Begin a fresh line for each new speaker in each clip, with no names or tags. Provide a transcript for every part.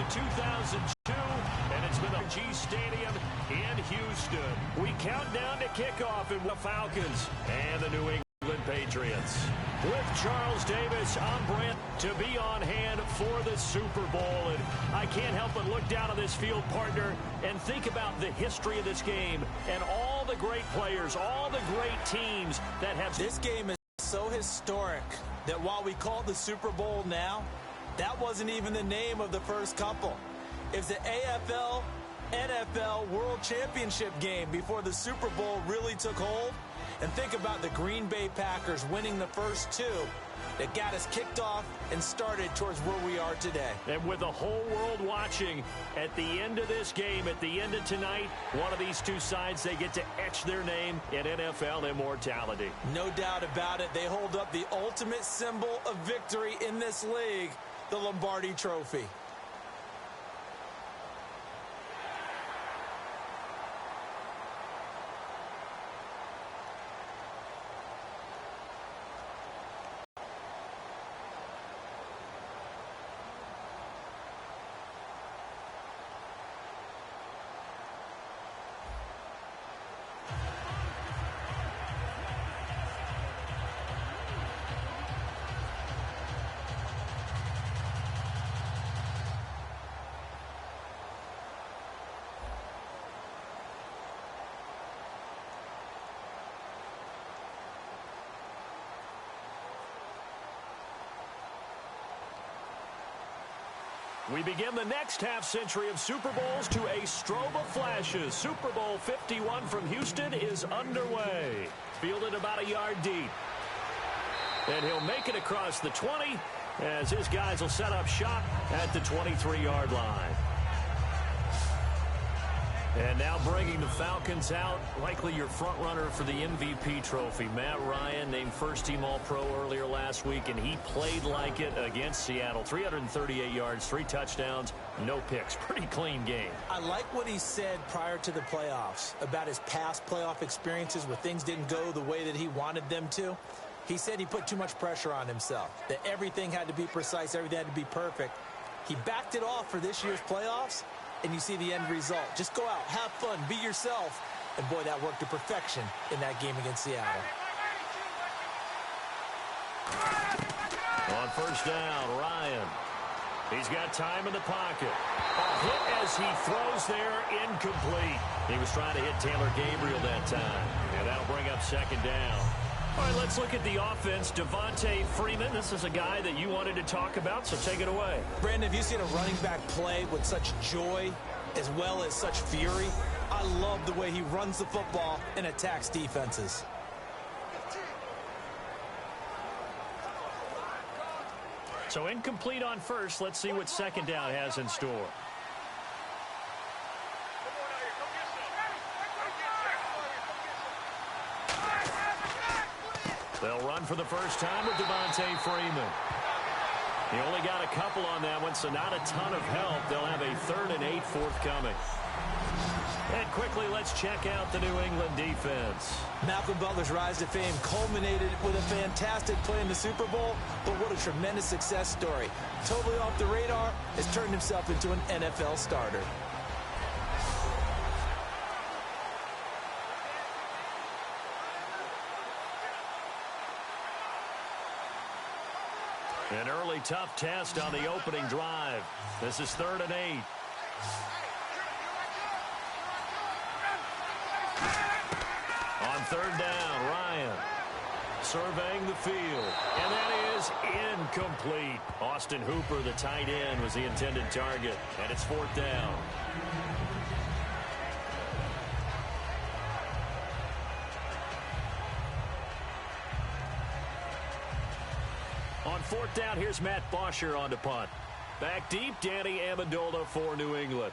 2002, and it's been the G Stadium in Houston. We count down to kickoff in the Falcons and the New England Patriots. With Charles Davis, I'm Brent, to be on hand for the Super Bowl. And I can't help but look down on this field, partner, and think about the history of this game and all the great players, all the great teams that have...
This game is so historic that while we call it the Super Bowl now, that wasn't even the name of the first couple. It's the AFL, NFL World Championship game before the Super Bowl really took hold. And think about the Green Bay Packers winning the first two that got us kicked off and started towards where we are today.
And with the whole world watching, at the end of this game, at the end of tonight, one of these two sides, they get to etch their name in NFL immortality.
No doubt about it. They hold up the ultimate symbol of victory in this league, the Lombardi Trophy.
We begin the next half-century of Super Bowls to a strobe of flashes. Super Bowl 51 from Houston is underway. Fielded about a yard deep. And he'll make it across the 20 as his guys will set up shop at the 23-yard line. And now bringing the Falcons out, likely your front runner for the MVP trophy. Matt Ryan named first-team All-Pro earlier last week, and he played like it against Seattle. 338 yards, 3 touchdowns, no picks. Pretty clean game.
I like what he said prior to the playoffs about his past playoff experiences where things didn't go the way that he wanted them to. He said he put too much pressure on himself, that everything had to be precise, everything had to be perfect. He backed it off for this year's playoffs, and you see the end result. Just go out, have fun, be yourself. And, boy, that worked to perfection in that game against Seattle.
On first down, Ryan. He's got time in the pocket. A hit as he throws there, incomplete. He was trying to hit Taylor Gabriel that time. And that'll bring up second down. All right, let's look at the offense. Devontae Freeman, this is a guy that you wanted to talk about, so take it away.
Brandon, have you seen a running back play with such joy as well as such fury? I love the way he runs the football and attacks defenses.
So incomplete on first. Let's see what second down has in store. They'll run for the first time with Devontae Freeman. He only got a couple on that one, so not a ton of help. They'll have a 3rd and 8 forthcoming. And quickly, let's check out the New England defense.
Malcolm Butler's rise to fame culminated with a fantastic play in the Super Bowl, but what a tremendous success story. Totally off the radar, has turned himself into an NFL starter.
An early tough test on the opening drive. This is 3rd and 8. On 3rd down, Ryan surveying the field. And that is incomplete. Austin Hooper, the tight end, was the intended target. And it's 4th down. On 4th down, here's Matt Bosher on the punt. Back deep, Danny Amendola for New England.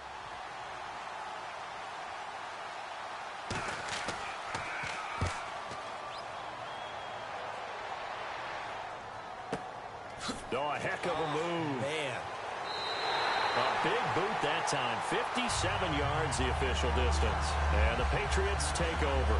Oh, a heck of a move.
Man.
A big boot that time. 57 yards the official distance. And the Patriots take over.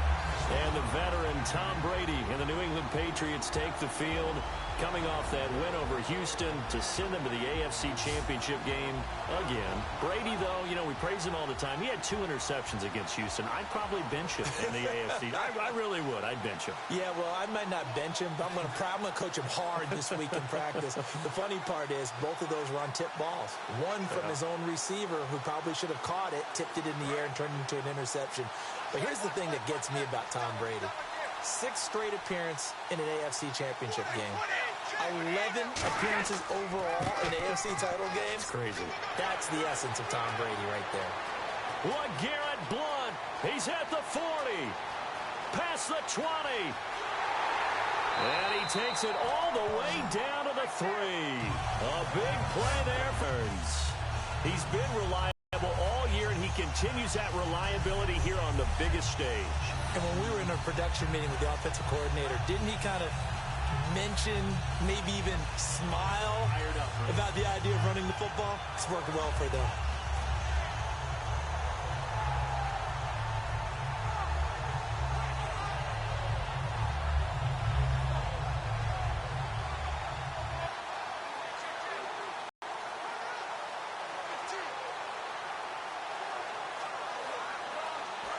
And the veteran Tom Brady and the New England Patriots take the field, coming off that win over Houston to send them to the AFC Championship game again. Brady, though, you know, we praise him all the time. He had 2 interceptions against Houston. I'd probably bench him in the AFC. I really would. I'd bench him.
Yeah, well, I might not bench him, but I'm going to coach him hard this week in practice. The funny part is both of those were on tip balls. One from his own receiver who probably should have caught it, tipped it in the air, and turned it into an interception. But here's the thing that gets me about Tom Brady. 6th straight appearance in an AFC Championship game. 11 appearances overall in AFC title games.
It's crazy.
That's the essence of Tom Brady right there.
LeGarrette Blount. He's at the 40. Past the 20. And he takes it all the way down to the 3. A big play there for Burns. He's been reliable all year, and he continues that reliability here on the biggest stage.
And when we were in a production meeting with the offensive coordinator, didn't he kind of mention, maybe even smile about the idea of running the football? It's worked well for them.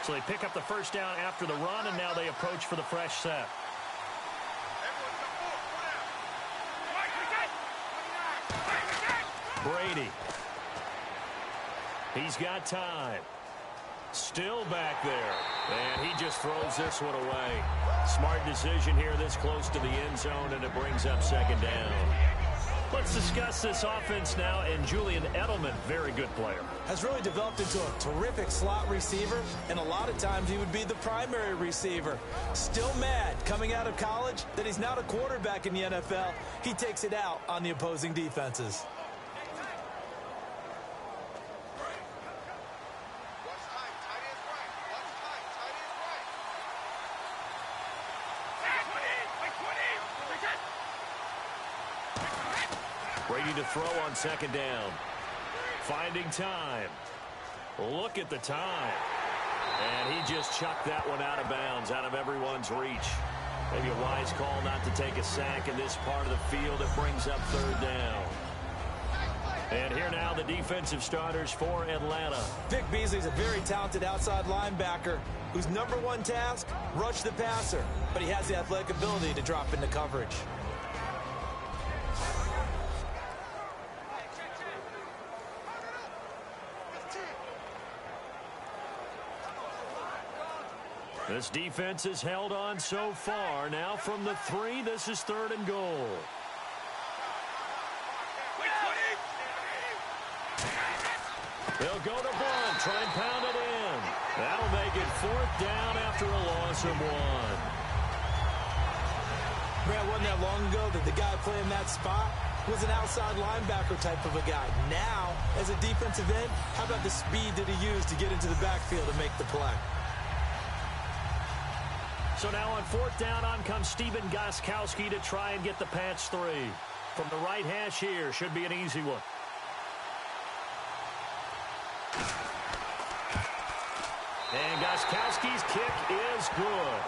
So they pick up the first down after the run, and now they approach for the fresh set. Brady. He's got time. Still back there. And he just throws this one away. Smart decision here this close to the end zone, and it brings up second down. Let's discuss this offense now, and Julian Edelman, very good player.
Has really developed into a terrific slot receiver, and a lot of times he would be the primary receiver. Still mad coming out of college that he's not a quarterback in the NFL. He takes it out on the opposing defenses.
Brady to throw on second down. Finding time. Look at the time. And he just chucked that one out of bounds, out of everyone's reach. Maybe a wise call not to take a sack in this part of the field. It brings up third down. And here now the defensive starters for Atlanta.
Vic Beasley's a very talented outside linebacker whose #1 task, rush the passer. But he has the athletic ability to drop into coverage.
This defense has held on so far. Now from the 3, this is 3rd and goal. They'll go to Blount, try and pound it in. That'll make it 4th down after a loss of 1.
Brad, wasn't that long ago that the guy playing that spot was an outside linebacker type of a guy. Now, as a defensive end, how about the speed that he used to get into the backfield and make the play?
So now on 4th down, on comes Stephen Gostkowski to try and get the patch 3. From the right hash here, should be an easy one. And Gostkowski's kick is good.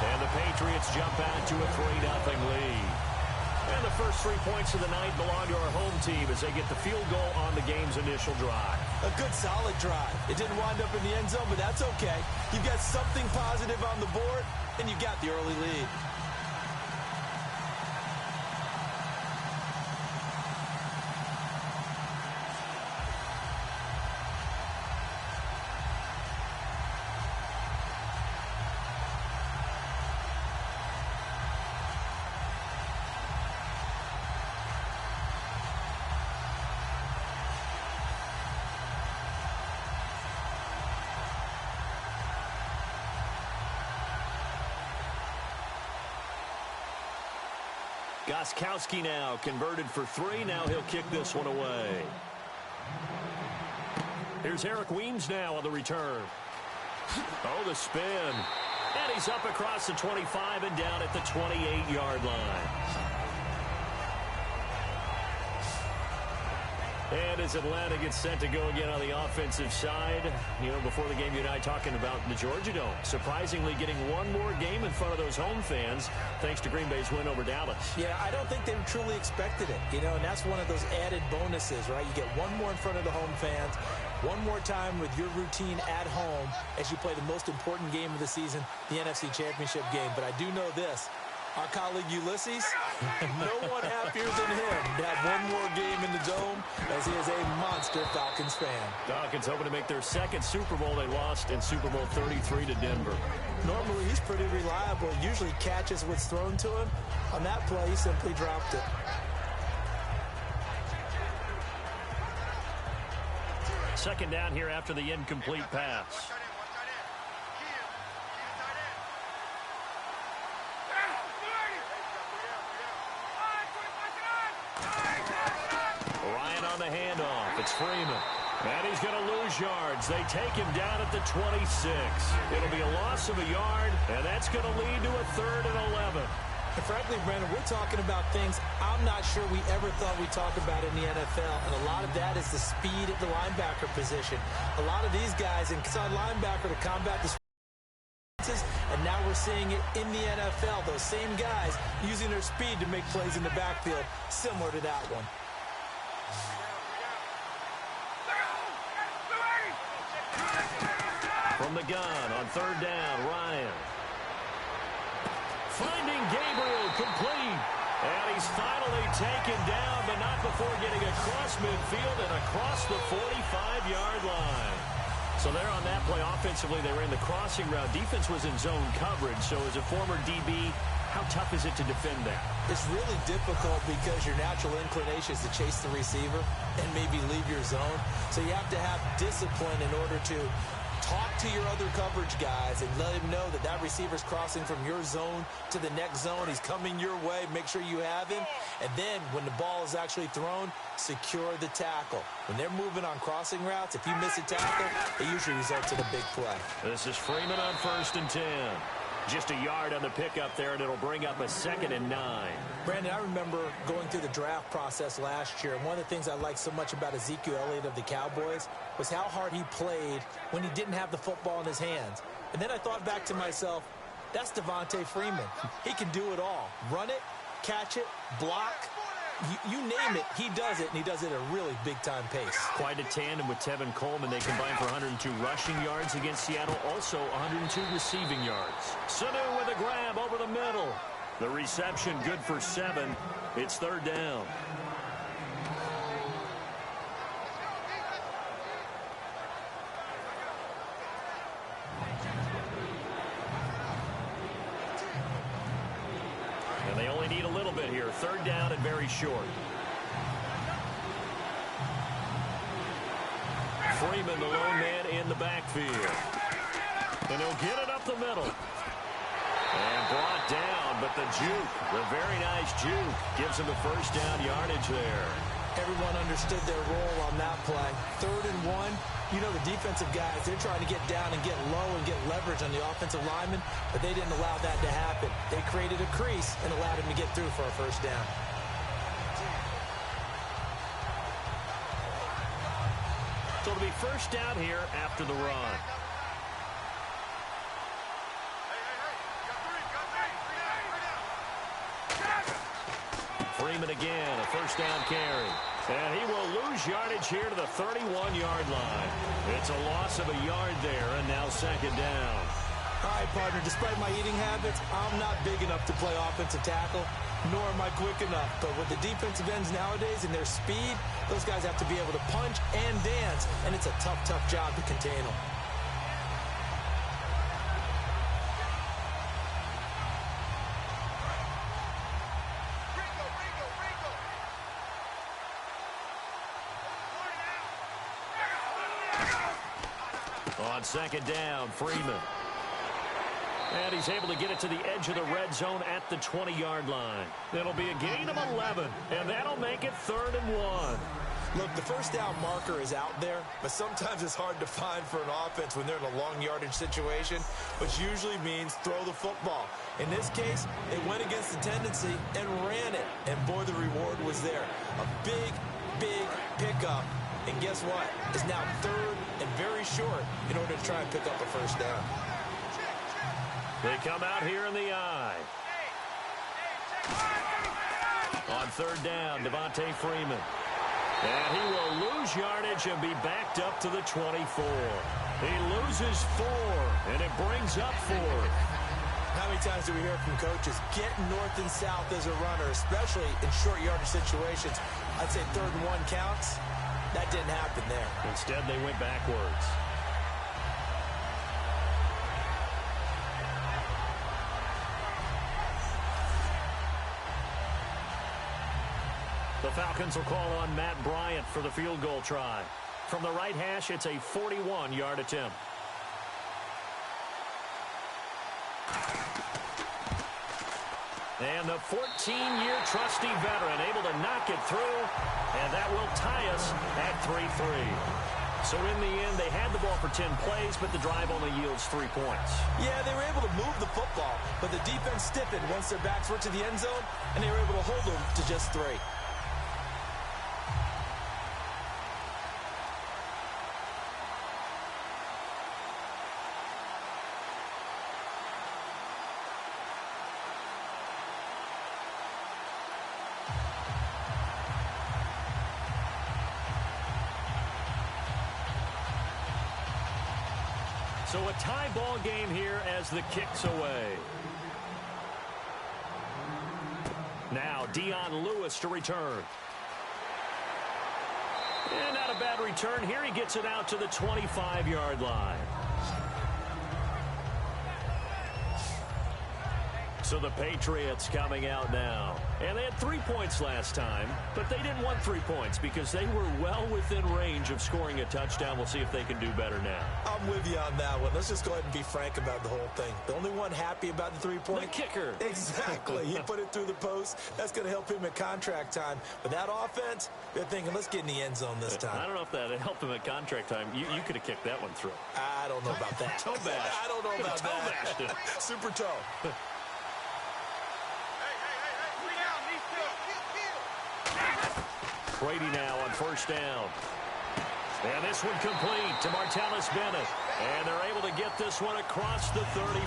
And the Patriots jump out to a 3-0 lead. And the first 3 points of the night belong to our home team as they get the field goal on the game's initial drive.
A good, solid drive. It didn't wind up in the end zone, but that's okay. You've got something positive on the board, and you got the early lead.
Gostkowski now converted for 3. Now he'll kick this one away. Here's Eric Weems now on the return. Oh, the spin. And he's up across the 25 and down at the 28-yard line. And as Atlanta gets set to go again on the offensive side, you know, before the game, you and I talking about the Georgia Dome, surprisingly getting one more game in front of those home fans thanks to Green Bay's win over Dallas.
Yeah, I don't think they truly expected it, you know, and that's one of those added bonuses, right? You get one more in front of the home fans, one more time with your routine at home as you play the most important game of the season, the NFC Championship game. But I do know this. Our colleague Ulysses, no one happier than him to have one more game in the Dome, as he is a monster Falcons fan.
Falcons hoping to make their second Super Bowl. They lost in Super Bowl 33 to Denver.
Normally, he's pretty reliable. Usually catches what's thrown to him. On that play, he simply dropped it.
Second down here after the incomplete pass. Handoff. It's Freeman. And he's going to lose yards. They take him down at the 26. It'll be a loss of a yard, and that's going to lead to a 3rd and 11.
And frankly, Brandon, we're talking about things I'm not sure we ever thought we'd talk about in the NFL, and a lot of that is the speed at the linebacker position. A lot of these guys inside linebacker to combat the and now we're seeing it in the NFL. Those same guys using their speed to make plays in the backfield, similar to that one.
From the gun on 3rd down, Ryan. Finding Gabriel complete. And he's finally taken down, but not before getting across midfield and across the 45-yard line. So there on that play, offensively, they ran the crossing route. Defense was in zone coverage. So as a former DB, how tough is it to defend that?
It's really difficult because your natural inclination is to chase the receiver and maybe leave your zone. So you have to have discipline in order to talk to your other coverage guys and let him know that that receiver's crossing from your zone to the next zone. He's coming your way. Make sure you have him. And then when the ball is actually thrown, secure the tackle. When they're moving on crossing routes, if you miss a tackle, it usually results in a big play.
This is Freeman on 1st and 10. Just a yard on the pickup there, and it'll bring up a 2nd and 9.
Brandon, I remember going through the draft process last year, and one of the things I liked so much about Ezekiel Elliott of the Cowboys was how hard he played when he didn't have the football in his hands. And then I thought back to myself, that's Devontae Freeman. He can do it all. Run it, catch it, block. You name it, he does it, and he does it at a really big-time pace.
Quite a tandem with Tevin Coleman. They combined for 102 rushing yards against Seattle, also 102 receiving yards. Sanu with a grab over the middle. The reception good for 7. It's 3rd down. And they only need a little bit here. 3rd down and very short. Freeman, the lone man in the backfield. And he'll get it up the middle. And brought down, but the juke, the very nice juke, gives him a 1st down yardage there.
Everyone understood their role on that play. 3rd and 1. You know, the defensive guys, they're trying to get down and get low and get leverage on the offensive lineman, but they didn't allow that to happen. They created a crease and allowed him to get through for a 1st down.
So it'll be 1st down here after the run. Freeman again, a 1st down carry. And he will lose yardage here to the 31-yard line. It's a loss of a yard there, and now 2nd down.
All right, partner, despite my eating habits, I'm not big enough to play offensive tackle, nor am I quick enough. But with the defensive ends nowadays and their speed, those guys have to be able to punch and dance, and it's a tough, tough job to contain them.
On 2nd down, Freeman. And he's able to get it to the edge of the red zone at the 20-yard line. It'll be a gain of 11, and that'll make it 3rd and 1.
Look, the 1st down marker is out there, but sometimes it's hard to find for an offense when they're in a long yardage situation, which usually means throw the football. In this case, they went against the tendency and ran it, and boy, the reward was there. A big, big pickup. And guess what? It's now third and very short in order to try and pick up a first down.
They come out here in the I. On third down, Devontae Freeman. And he will lose yardage and be backed up to the 24. He loses 4, and it brings up 4.
How many times do we hear from coaches getting north and south as a runner, especially in short yardage situations? I'd say 3rd and 1 counts. That didn't happen there.
Instead, they went backwards. The Falcons will call on Matt Bryant for the field goal try. From the right hash, it's a 41-yard attempt. And the 14-year trusty veteran able to knock it through, and that will tie us at 3-3. So in the end, they had the ball for 10 plays, but the drive only yields 3 points.
Yeah, they were able to move the football, but the defense stiffened once their backs were to the end zone, and they were able to hold them to just 3.
So a tie ball game here as the kick's away. Now Dion Lewis to return. And not a bad return here. He gets it out to the 25-yard line. So the Patriots coming out now. And they had 3 points last time, but they didn't want 3 points because they were well within range of scoring a touchdown. We'll see if they can do better now.
I'm with you on that one. Let's just go ahead and be frank about the whole thing. The only one happy about the 3-point.
The kicker.
Exactly. He put it through the post. That's going to help him at contract time. But that offense, they're thinking, let's get in the end zone this time.
I don't know if that helped him at contract time. You could have kicked that one through.
I don't know about that.
Toe bash.
I don't know about
toe
that.
Bashed it.
Super toe.
Brady now on first down. And this one complete to Martellus Bennett. And they're able to get this one across the 35.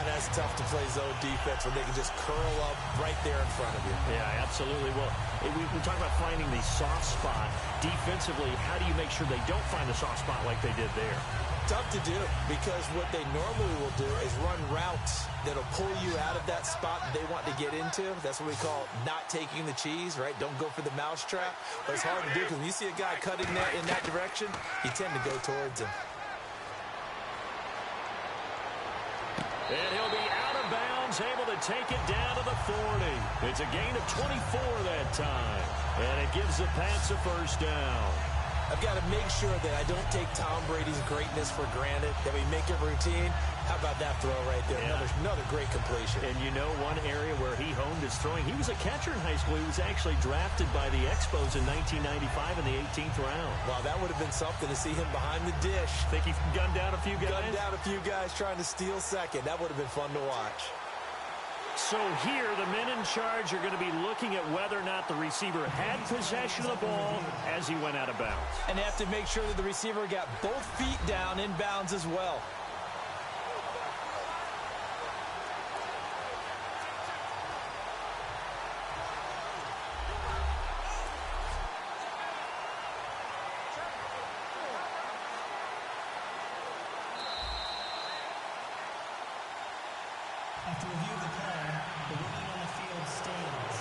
That's tough to play zone defense when they can just curl up right there in front of you.
Yeah, absolutely. Well, we talk about finding the soft spot. Defensively, how do you make sure they don't find the soft spot like they did there?
Tough to do because what they normally will do is run routes that'll pull you out of that spot that they want to get into. That's what we call not taking the cheese, right? Don't go for the mousetrap. But it's hard to do because when you see a guy cutting that in that direction, you tend to go towards him.
And he'll be out of bounds, able to take it down to the 40. It's a gain of 24 that time. And it gives the Pats a first down.
I've got to make sure that I don't take Tom Brady's greatness for granted, that we make it routine. How about that throw right there?
Yeah.
Another great completion.
And you know one area where he honed his throwing, he was a catcher in high school. He was actually drafted by the Expos in 1995 in the 18th round.
Wow, that would have been something to see him behind the dish.
Think he gunned down a few guys?
Gunned down a few guys trying to steal second. That would have been fun to watch.
So here, the men in charge are going to be looking at whether or not the receiver had possession of the ball as he went out of bounds.
And they have to make sure that the receiver got both feet down in bounds as well.
After review of the play, the ruling on the field stands.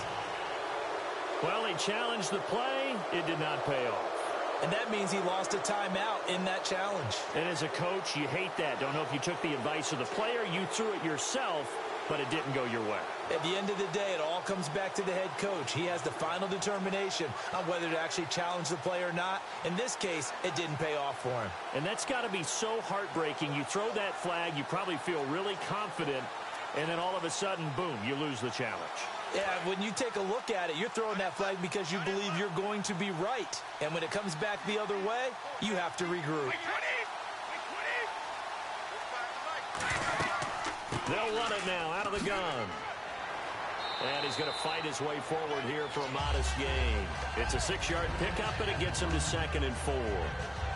Well, he challenged the play. It did not pay off.
And that means he lost a timeout in that challenge.
And as a coach, you hate that. Don't know if you took the advice of the player, you threw it yourself, but it didn't go your way.
At the end of the day, it all comes back to the head coach. He has the final determination on whether to actually challenge the play or not. In this case, it didn't pay off for him.
And that's got to be so heartbreaking. You throw that flag, you probably feel really confident, and then all of a sudden, boom, you lose the challenge.
Yeah, when you take a look at it, you're throwing that flag because you believe you're going to be right. And when it comes back the other way, you have to regroup.
They'll run it now out of the gun. And he's going to fight his way forward here for a modest gain. It's a 6-yard pickup, and it gets him to 2nd and 4.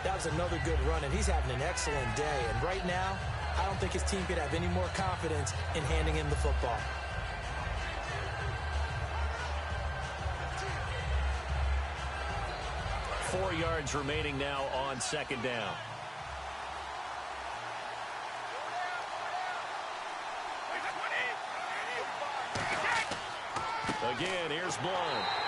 That was another good run, and he's having an excellent day. And right now, I don't think his team could have any more confidence in handing him the football.
Four yards remaining now on 2nd down. Again, here's Blunt.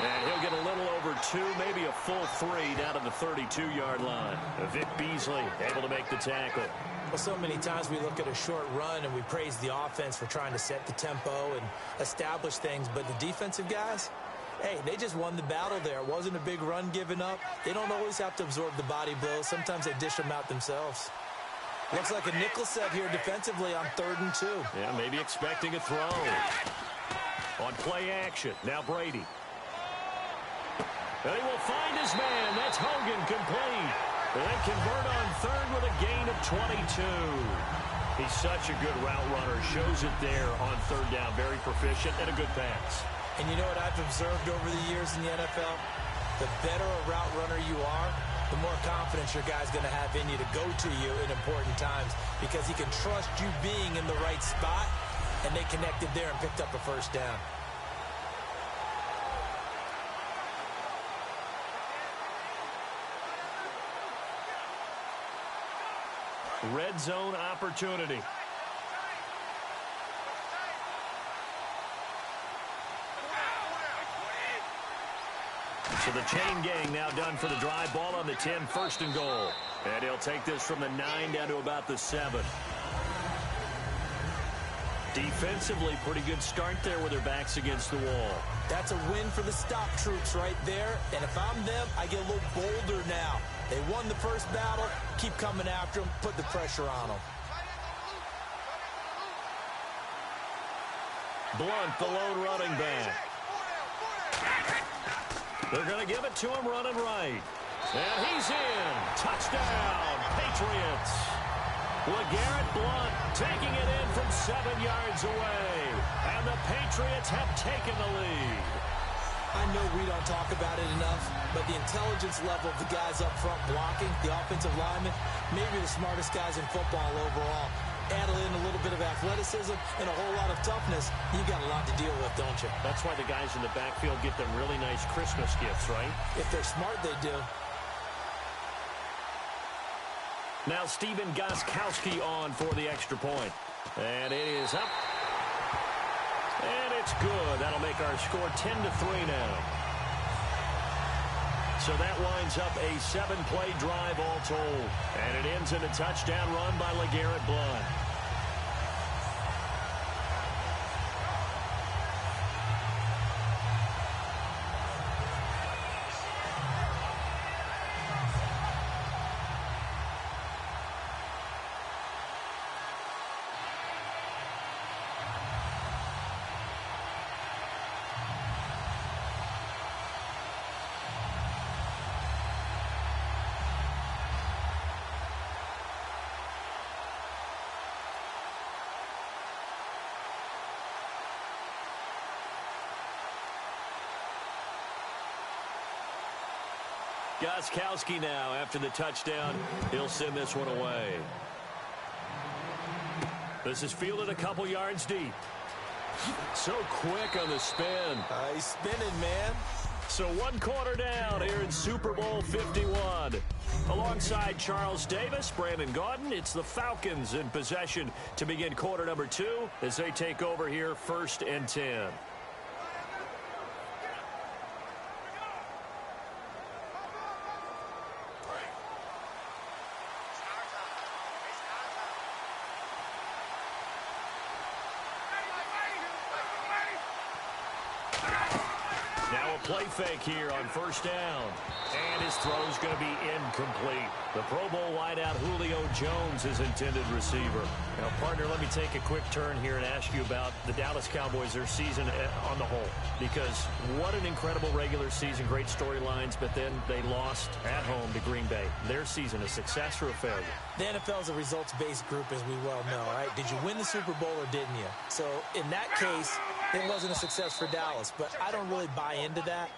And he'll get a little over 2, maybe a full 3 down to the 32-yard line. Vic Beasley able to make the tackle.
Well, so many times we look at a short run and we praise the offense for trying to set the tempo and establish things. But the defensive guys, hey, they just won the battle there. It wasn't a big run given up. They don't always have to absorb the body blows. Sometimes they dish them out themselves. Looks like a nickel set here defensively on 3rd and 2.
Yeah, maybe expecting a throw. On play action, now Brady. And he will find his man. That's Hogan, complete. And they convert on 3rd with a gain of 22. He's such a good route runner. Shows it there on 3rd down. Very proficient and a good pass.
And you know what I've observed over the years in the NFL? The better a route runner you are, the more confidence your guy's going to have in you to go to you in important times because he can trust you being in the right spot. And they connected there and picked up a 1st down.
Red zone opportunity. So the chain gang now done for the drive. Ball on the 10, 1st and goal. And he'll take this from the 9 down to about the 7. Defensively, pretty good start there with their backs against the wall.
That's a win for the stop troops right there. And if I'm them, I get a little bolder now. They won the first battle. Keep coming after them. Put the pressure on them.
Blunt, the lone running back. They're going to give it to him running right. And he's in. Touchdown, Patriots. LeGarrette Blunt taking it in from 7 yards away. And the Patriots have taken the lead.
I know we don't talk about it enough, but the intelligence level of the guys up front blocking, the offensive linemen, maybe the smartest guys in football overall. Add in a little bit of athleticism and a whole lot of toughness, you got a lot to deal with, don't you?
That's why the guys in the backfield get them really nice Christmas gifts, right?
If they're smart, they do.
Now Stephen Gostkowski on for the extra point. And it is up. And it's good. That'll make our score 10-3 now. So that winds up a 7-play drive all told. And it ends in a touchdown run by LeGarrette Blunt. Gostkowski now, after the touchdown, he'll send this one away. This is fielded a couple yards deep. So quick on the spin.
He's spinning, man.
So 1 quarter down here in Super Bowl 51. Alongside Charles Davis, Brandon Gaudin, it's the Falcons in possession to begin quarter number 2 as they take over here 1st and 10. play fake here on first down. And his throw's going to be incomplete. The Pro Bowl wideout Julio Jones is intended receiver. Now, partner, let me take a quick turn here and ask you about the Dallas Cowboys, their season on the whole. Because what an incredible regular season, great storylines, but then they lost at home to Green Bay. Their season, a success or a failure?
The NFL is a results-based group, as we well know, right? Did you win the Super Bowl or didn't you? So in that case, it wasn't a success for Dallas, but I don't really buy into that.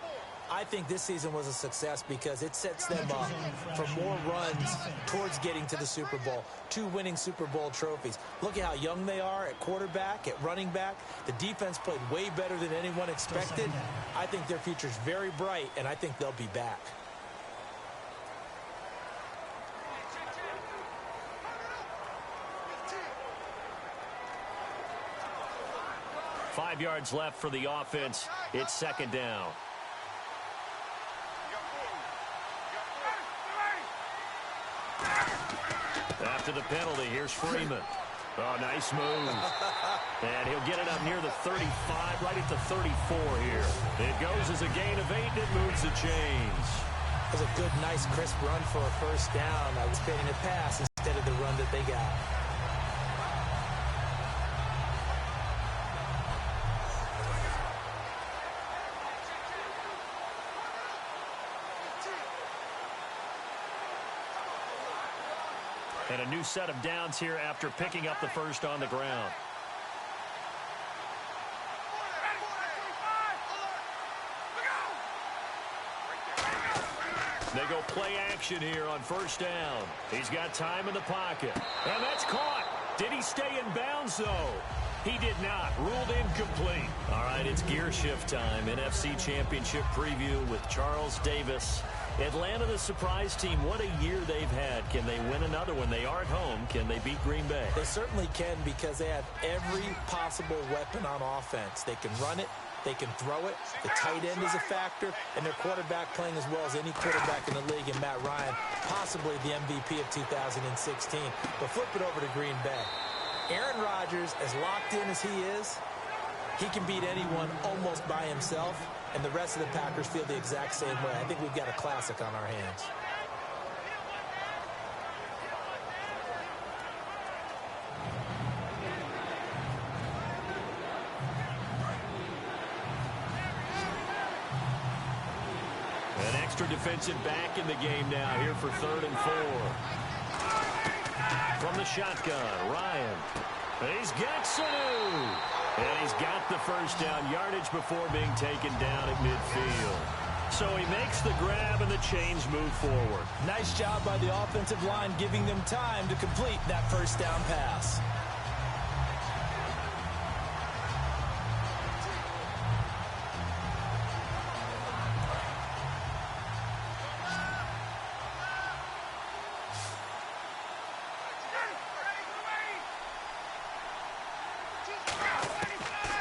I think this season was a success because it sets them up for more runs towards getting to the Super Bowl, 2 winning Super Bowl trophies. Look at how young they are at quarterback, at running back. The defense played way better than anyone expected. I think their future's very bright, and I think they'll be back.
Five yards left for the offense. It's second down. After the penalty, here's Freeman. Oh, nice move. And he'll get it up near the 35, right at the 34 here. It goes as a gain of 8, and it moves the chains.
It was a good, nice, crisp run for a first down. I was expecting a pass instead of the run that they got.
And a new set of downs here after picking up the first on the ground. They go play action here on first down. He's got time in the pocket. And that's caught. Did he stay in bounds, though? He did not. Ruled incomplete. All right, it's gear shift time. NFC Championship preview with Charles Davis. Atlanta, the surprise team. What a year they've had. Can they win another when they are at home? Can they beat Green Bay?
They certainly can because they have every possible weapon on offense. They can run it. They can throw it. The tight end is a factor, and their quarterback playing as well as any quarterback in the league, and Matt Ryan, possibly the MVP of 2016. But flip it over to Green Bay. Aaron Rodgers, as locked in as he is, he can beat anyone almost by himself, and the rest of the Packers feel the exact same way. I think we've got a classic on our hands.
An extra defensive back in the game now here for 3rd and 4. From the shotgun, Ryan. He's got Sanu. And he's got the first down yardage before being taken down at midfield. So he makes the grab and the chains move forward.
Nice job by the offensive line giving them time to complete that first down pass.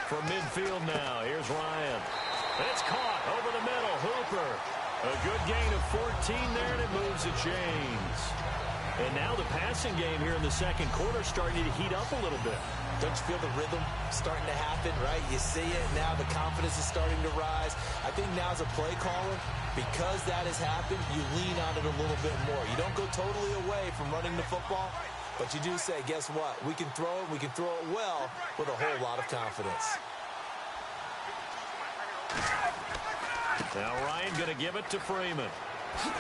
From midfield now, here's Ryan. It's caught over the middle. Hooper. A good gain of 14 there, and it moves the chains. And now the passing game here in the second quarter starting to heat up a little bit.
Don't you feel the rhythm starting to happen, right? You see it now. The confidence is starting to rise. I think now as a play caller, because that has happened, you lean on it a little bit more. You don't go totally away from running the football, but you do say, guess what? We can throw it. We can throw it well with a whole lot of confidence.
Now Ryan going to give it to Freeman.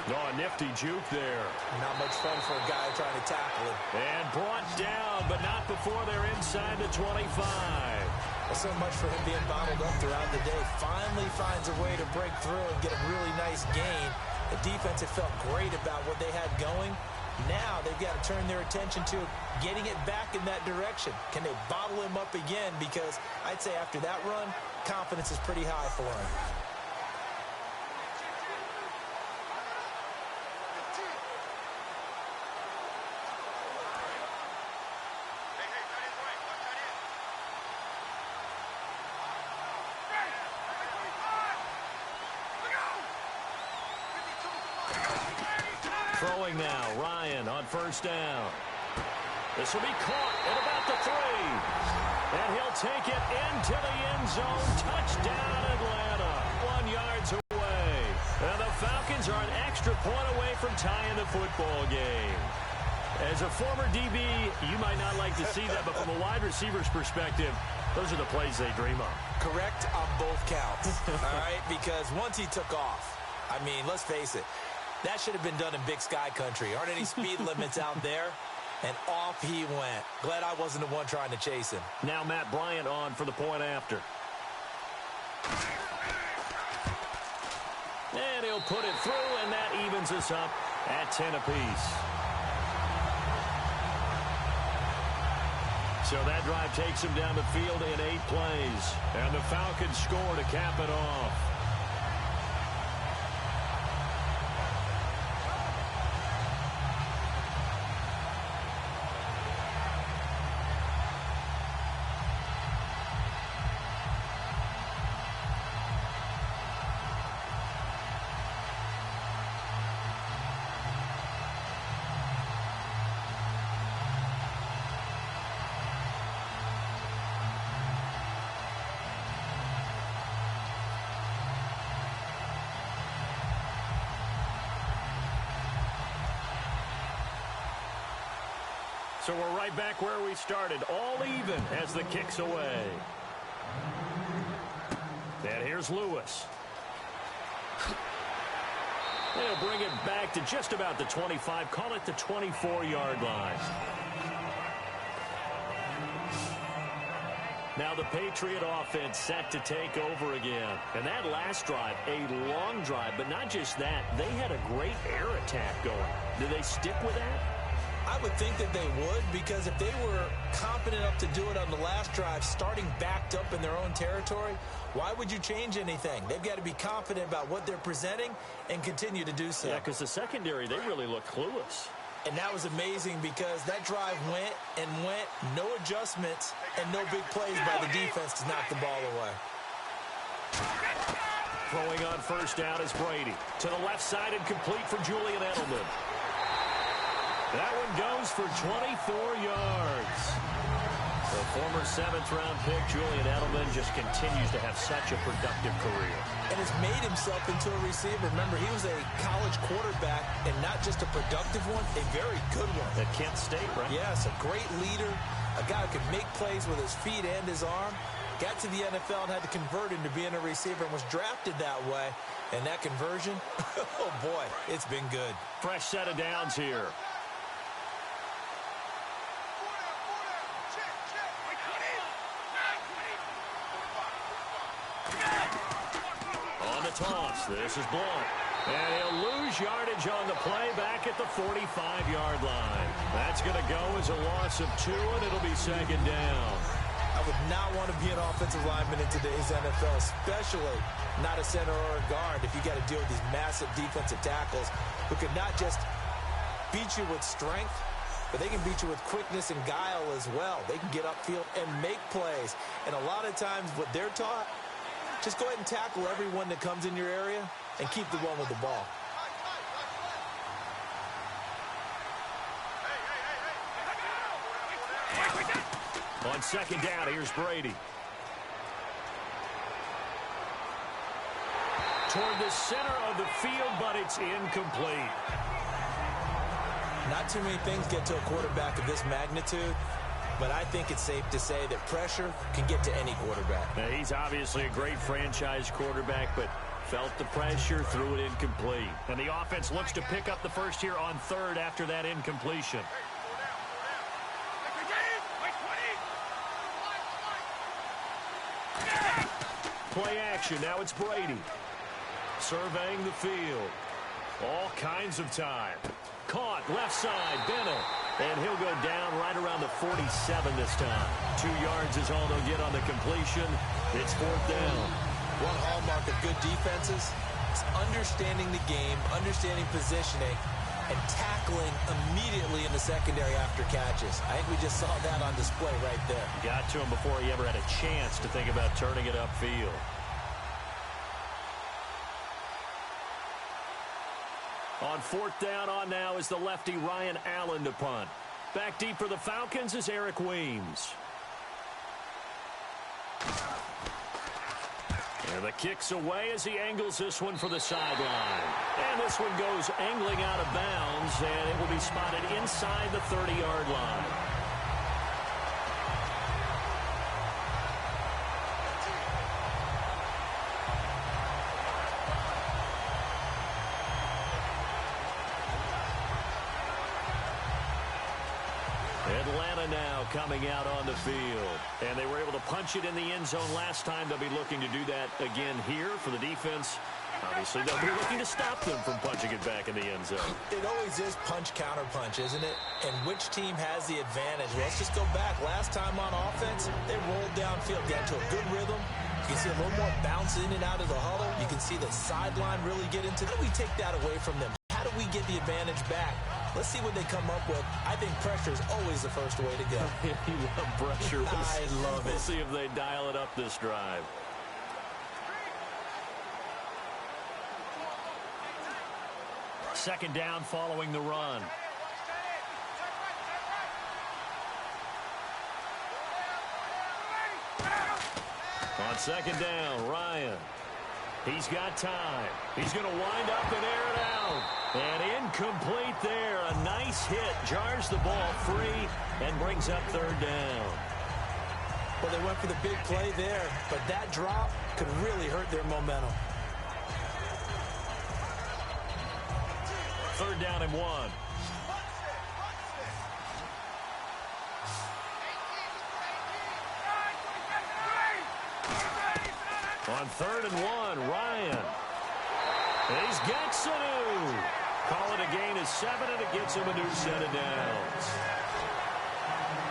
Oh, a nifty juke there.
Not much fun for a guy trying to tackle him.
And brought down, but not before they're inside the 25.
Well, so much for him being bottled up throughout the day. Finally finds a way to break through and get a really nice gain. The defense had felt great about what they had going. Now they've got to turn their attention to getting it back in that direction. Can they bottle him up again? Because I'd say after that run, confidence is pretty high for him.
Throwing now, Ryan on first down. This will be caught at about the 3. And he'll take it into the end zone. Touchdown, Atlanta. 1 yard to Falcons are an extra point away from tying the football game. As a former DB, you might not like to see that, but from a wide receiver's perspective, those are the plays they dream of.
Correct on both counts, all right? Because once he took off, I mean, let's face it, that should have been done in Big Sky country. Aren't any speed limits out there? And off he went. Glad I wasn't the one trying to chase him.
Now Matt Bryant on for the point after. And he'll put it through, and that evens us up at 10 apiece. So that drive takes him down the field in 8 plays. And the Falcons score to cap it off. So we're right back where we started, all even as the kick's away. And here's Lewis. They'll bring it back to just about the 25, call it the 24-yard line. Now the Patriot offense set to take over again. And that last drive, a long drive, but not just that, they had a great air attack going. Do they stick with that?
I would think that they would, because if they were confident enough to do it on the last drive, starting backed up in their own territory, why would you change anything? They've got to be confident about what they're presenting and continue to do so.
Yeah, because the secondary, they really look clueless.
And that was amazing because that drive went and went, no adjustments, and no big plays by the defense to knock the ball away.
Throwing on first down is Brady. To the left side and complete for Julian Edelman. That one goes for 24 yards. The former 7th-round pick, Julian Edelman, just continues to have such a productive career.
And has made himself into a receiver. Remember, he was a college quarterback, and not just a productive one, a very good one.
At Kent State, right?
Yes, a great leader, a guy who could make plays with his feet and his arm. Got to the NFL and had to convert into being a receiver and was drafted that way. And that conversion, oh boy, it's been good.
Fresh set of downs here. Toss. This is Blunt. And he'll lose yardage on the play back at the 45-yard line. That's going to go as a loss of 2, and it'll be second down.
I would not want to be an offensive lineman in today's NFL, especially not a center or a guard, if you got to deal with these massive defensive tackles who could not just beat you with strength, but they can beat you with quickness and guile as well. They can get upfield and make plays. And a lot of times what they're taught, just go ahead and tackle everyone that comes in your area and keep the one with the ball.
On second down, here's Brady. Toward the center of the field, but it's incomplete.
Not too many things get to a quarterback of this magnitude, but I think it's safe to say that pressure can get to any quarterback.
Now, he's obviously a great franchise quarterback, but felt the pressure, threw it incomplete. And the offense looks to pick up the first here on 3rd after that incompletion. Play action. Now it's Brady. Surveying the field. All kinds of time. Caught left side, Bennett. And he'll go down right around the 47 this time. 2 yards is all they'll get on the completion. It's 4th down.
One hallmark of good defenses is understanding the game, understanding positioning, and tackling immediately in the secondary after catches. I think we just saw that on display right there.
Got to him before he ever had a chance to think about turning it upfield. On 4th down on now is the lefty Ryan Allen to punt. Back deep for the Falcons is Eric Weems. And the kick's away as he angles this one for the sideline. And And this one goes angling out of bounds, and it will be spotted inside the 30-yard line. Atlanta now coming out on the field. And they were able to punch it in the end zone last time. They'll be looking to do that again here for the defense. Obviously, they'll be looking to stop them from punching it back in the end zone.
It always is punch-counter-punch, isn't it? And which team has the advantage? Well, let's just go back. Last time on offense, they rolled downfield, got to a good rhythm. You can see a little more bounce in and out of the huddle. You can see the sideline really get into it. How do we take that away from them? How do we get the advantage back? Let's see what they come up with. I think pressure is always the first way to go.
You love pressure.
I love it.
We'll see if they dial it up this drive. Second down following the run. On second down, Ryan. He's got time. He's going to wind up and air it out. And incomplete there. A nice hit. Jars the ball free and brings up third down.
Well, they went for the big play there, but that drop could really hurt their momentum.
Third down and 1. On third and 1, Ryan. He's got Sanu. Call it a gain of 7, and it gets him a new set of downs.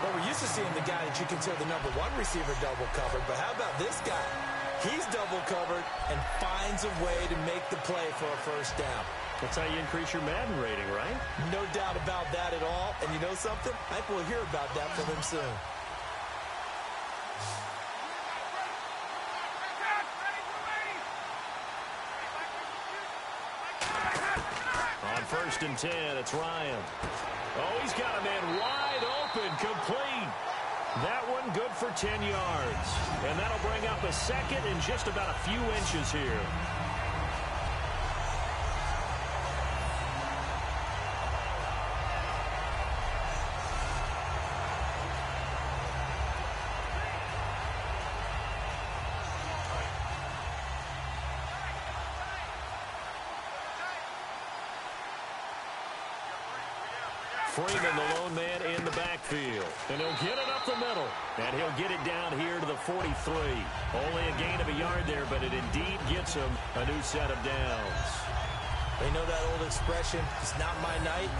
Well, we're used to seeing the guy that you consider the number 1 receiver double covered, but how about this guy? He's double covered and finds a way to make the play for a first down.
That's how you increase your Madden rating, right?
No doubt about that at all. And you know something? I think we'll hear about that from him soon.
On first and 10, it's Ryan. Oh, he's got a man wide open, complete. That one good for 10 yards. And that'll bring up a second in just about a few inches here. Freeman, the lone man in the backfield. And he'll get it up the middle. And he'll get it down here to the 43. Only a gain of a yard there, but it indeed gets him a new set of downs.
They know that old expression, it's not my night.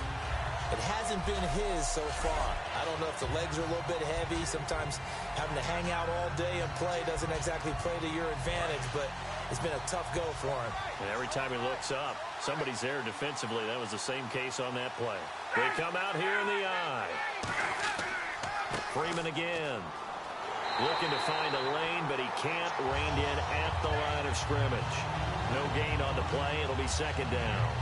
It hasn't been his so far. I don't know if the legs are a little bit heavy. Sometimes having to hang out all day and play doesn't exactly play to your advantage, but it's been a tough go for him.
And every time he looks up, somebody's there defensively. That was the same case on that play. They come out here in the eye. Freeman again. Looking to find a lane, but he can't. Reined in at the line of scrimmage. No gain on the play. It'll be second down.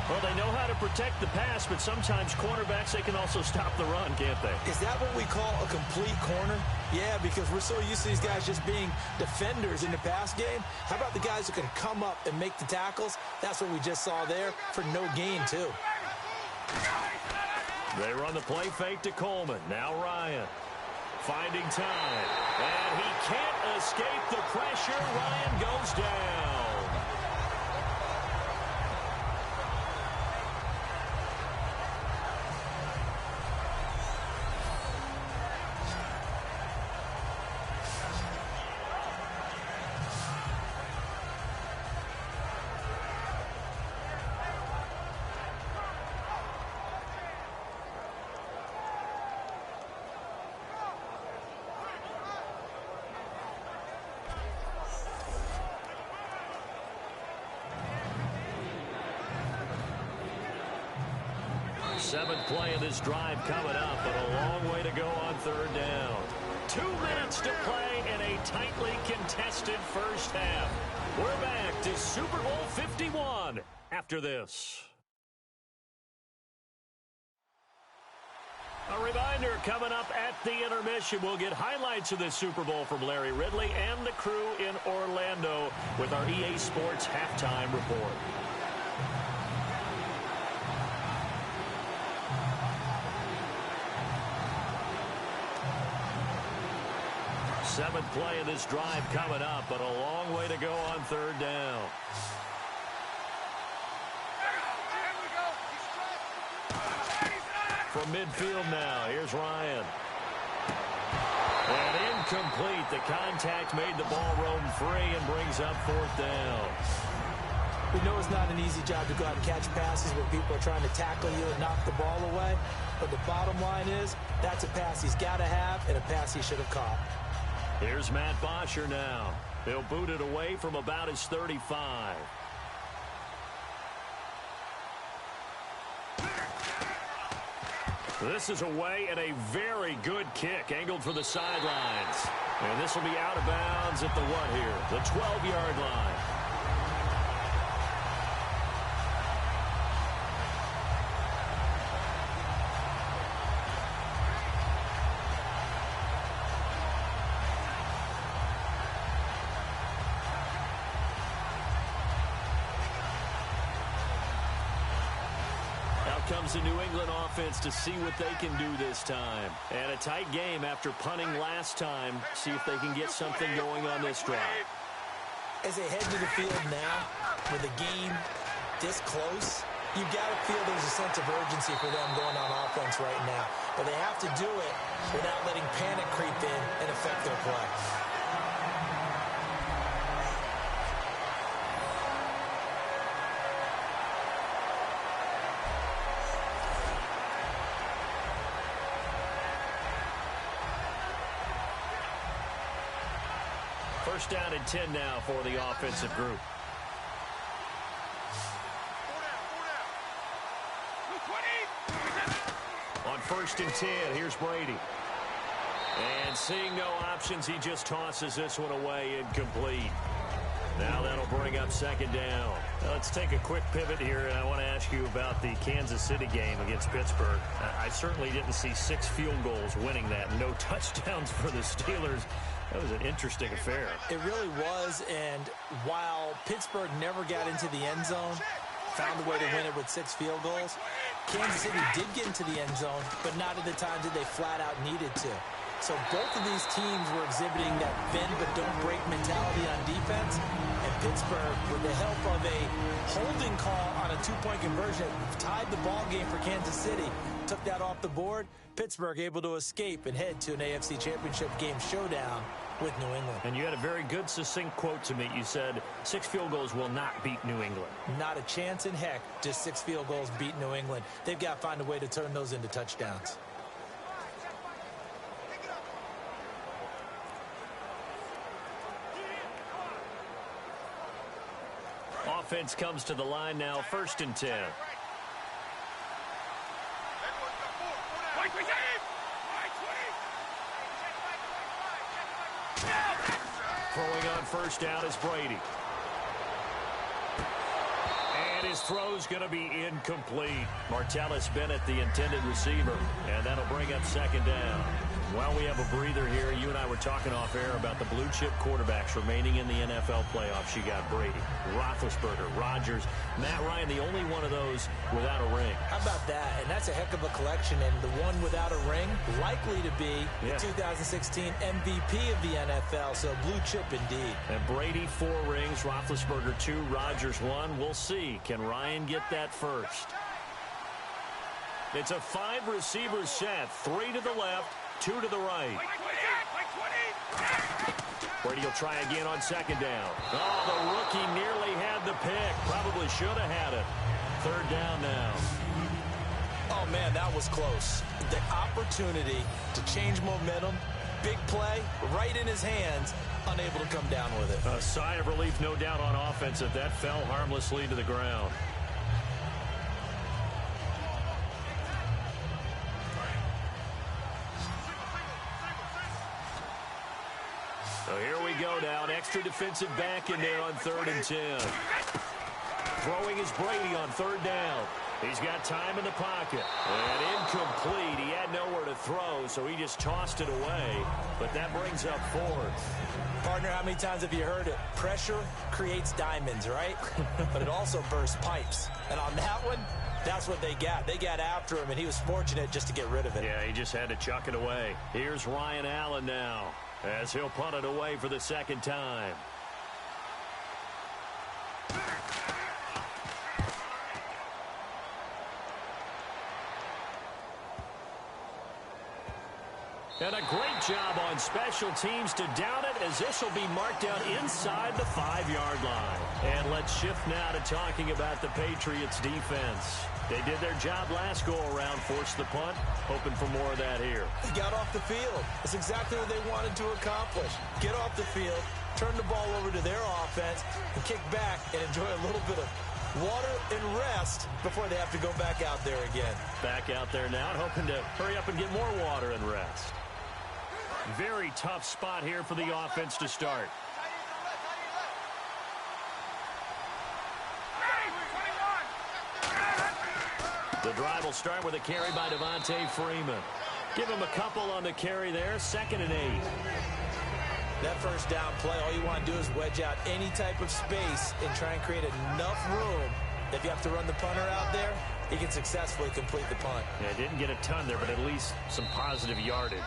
Well, they know how to protect the pass, but sometimes cornerbacks, they can also stop the run, can't they?
Is that what we call a complete corner? Yeah, because we're so used to these guys just being defenders in the pass game. How about the guys who can come up and make the tackles? That's what we just saw there for no gain, too.
They run the play fake to Coleman. Now Ryan finding time. And he can't escape the pressure. Ryan goes down. Seventh play of this drive coming up, but a long way to go on third down. 2 minutes to play in a tightly contested first half. We're back to Super Bowl 51 after this. A reminder, coming up at the intermission, we'll get highlights of this Super Bowl from Larry Ridley and the crew in Orlando with our EA Sports halftime report. Seventh play of this drive coming up, but a long way to go on third down. From midfield now, here's Ryan. And incomplete. The contact made the ball roam free and brings up fourth down.
We know it's not an easy job to go out and catch passes where people are trying to tackle you and knock the ball away. But the bottom line is, that's a pass he's got to have and a pass he should have caught.
Here's Matt Bosher now. He'll boot it away from about his 35. This is away and a very good kick angled for the sidelines. And this will be out of bounds at the what here? The 12-yard line. Comes the New England offense to see what they can do this time. And a tight game after punting last time. See if they can get something going on this drive.
As they head to the field now, with the game this close, you've got to feel there's a sense of urgency for them going on offense right now. But they have to do it without letting panic creep in and affect their play.
First down and 10 now for the offensive group. On first and 10, here's Brady. And seeing no options, he just tosses this one away incomplete. Now that'll bring up second down. Now let's take a quick pivot here, and I want to ask you about the Kansas City game against Pittsburgh. I certainly didn't see 6 field goals winning that. No touchdowns for the Steelers. That was an interesting affair.
It really was, and while Pittsburgh never got into the end zone, found a way to win it with 6 field goals, Kansas City did get into the end zone, but not at the times that they flat out needed to. So both of these teams were exhibiting that bend but don't break mentality on defense. And Pittsburgh, with the help of a holding call on a 2-point conversion, tied the ball game for Kansas City, took that off the board. Pittsburgh able to escape and head to an AFC Championship game showdown with New England.
And you had a very good, succinct quote to me. You said 6 field goals will not beat New England.
Not a chance in heck does 6 field goals beat New England. They've got to find a way to turn those into touchdowns.
Offense comes to the line now, first and 10. Throwing on first down is Brady. And his throw's going to be incomplete. Martellus Bennett, the intended receiver. And that'll bring up second down. While we have a breather here, you and I were talking off air about the blue-chip quarterbacks remaining in the NFL playoffs. You got Brady, Roethlisberger, Rodgers, Matt Ryan, the only one of those without a ring.
How about that? And that's a heck of a collection. And the one without a ring, likely to be the 2016 MVP of the NFL. So blue chip indeed.
And Brady 4 rings, Roethlisberger 2, Rodgers 1. We'll see. Can Ryan get that first? It's a 5-receiver set. 3 to the left, 2 to the right. Brady will try again on second down. Oh, the rookie nearly had the pick. Probably should have had it. Third down now.
Oh, man, that was close. The opportunity to change momentum, big play, right in his hands, unable to come down with it.
A sigh of relief, no doubt, on offense if that fell harmlessly to the ground. So here we go now. An extra defensive back in there on 3rd and 10. Throwing is Brady on 3rd down. He's got time in the pocket. And incomplete. He had nowhere to throw, so he just tossed it away. But that brings up 4th.
Partner, how many times have you heard it? Pressure creates diamonds, right? But it also bursts pipes. And on that one, that's what they got. They got after him, and he was fortunate just to get rid of it.
Yeah, he just had to chuck it away. Here's Ryan Allen now. as he'll punt it away for the second time. And a great job on special teams to down it, as this will be marked out inside the 5-yard line. And let's shift now to talking about the Patriots defense. They did their job last go-around, forced the punt, hoping for more of that here.
He got off the field. That's exactly what they wanted to accomplish. Get off the field, turn the ball over to their offense, and kick back and enjoy a little bit of water and rest before they have to go back out there again.
Back out there now and hoping to hurry up and get more water and rest. Very tough spot here for the offense to start. The drive will start with a carry by Devontae Freeman. Give him a couple on the carry there, 2nd and 8.
That first down play, all you want to do is wedge out any type of space and try and create enough room. If you have to run the punter out there, he can successfully complete the punt.
Yeah, didn't get a ton there, but at least some positive yardage.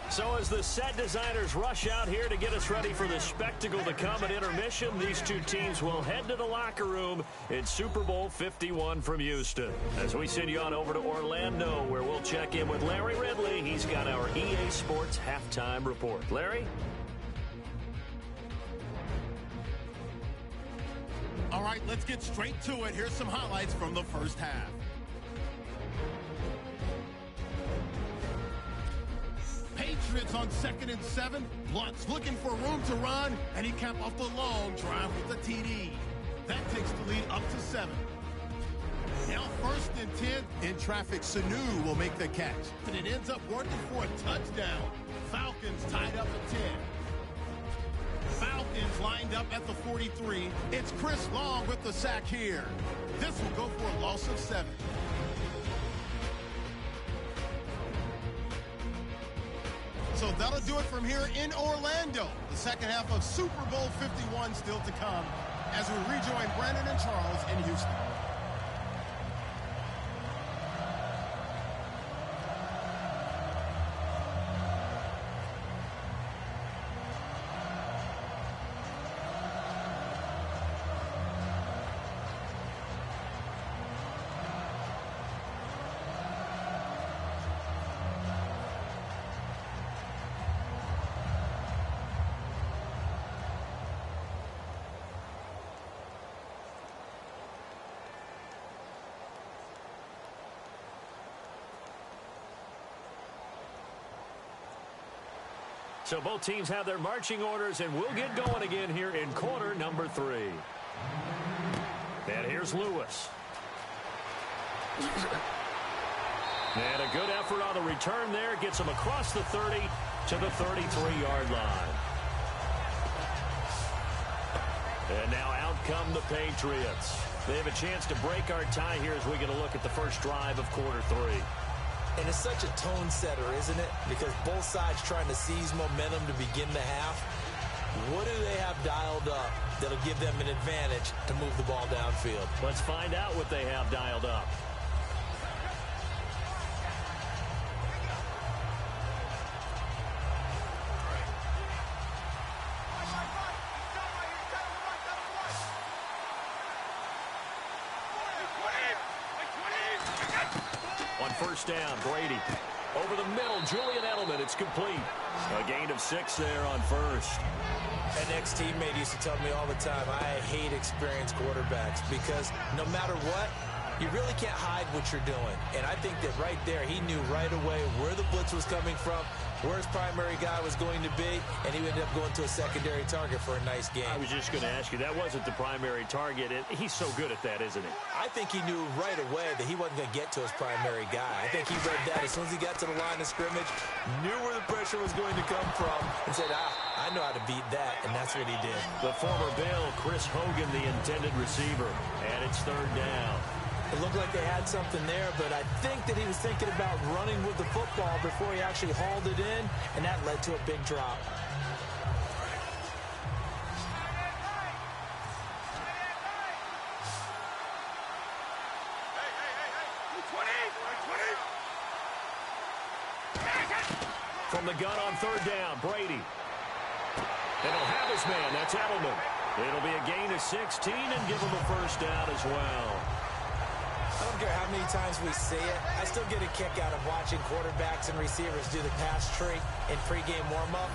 So as the set designers rush out here to get us ready for the spectacle to come at intermission, these two teams will head to the locker room in Super Bowl 51 from Houston. As we send you on over to Orlando, where we'll check in with Larry Ridley. He's got our EA Sports halftime report. Larry?
All right, let's get straight to it. Here's some highlights from the first half. Patriots on 2nd and 7. Blunt's looking for room to run, and he capped off the long drive with the TD. That takes the lead up to 7. Now 1st and 10. In traffic, Sanu will make the catch. And it ends up working for a touchdown. Falcons tied up at 10. Falcons lined up at the 43. It's Chris Long with the sack here. This will go for a loss of 7. So that'll do it from here in Orlando. The second half of Super Bowl 51 still to come as we rejoin Brandon and Charles in Houston.
So both teams have their marching orders, and we'll get going again here in quarter number 3. And here's Lewis. And a good effort on the return there. Gets him across the 30 to the 33-yard line. And now out come the Patriots. They have a chance to break our tie here as we get a look at the first drive of quarter 3.
And it's such a tone setter, isn't it? Because both sides trying to seize momentum to begin the half. What do they have dialed up that'll give them an advantage to move the ball downfield?
Let's find out what they have dialed up. First down, Brady. Over the middle, Julian Edelman. It's complete. A gain of 6 there on first.
An ex-teammate used to tell me all the time, I hate experienced quarterbacks because no matter what, you really can't hide what you're doing. And I think that right there, he knew right away where the blitz was coming from, where his primary guy was going to be, and he ended up going to a secondary target for a nice game.
I was just going to ask you, that wasn't the primary target. He's so good at that, isn't he?
I think he knew right away that he wasn't going to get to his primary guy. I think he read that as soon as he got to the line of scrimmage, knew where the pressure was going to come from, and said, I know how to beat that, and that's what he did.
The former Bill, Chris Hogan, the intended receiver, and it's 3rd down.
It looked like they had something there, but I think that he was thinking about running with the football before he actually hauled it in, and that led to a big drop.
From the gun on 3rd down, Brady. And he'll have his man. That's Edelman. It'll be a gain of 16 and give him a first down as well.
I don't care how many times we see it. I still get a kick out of watching quarterbacks and receivers do the pass tree in pregame warm-up.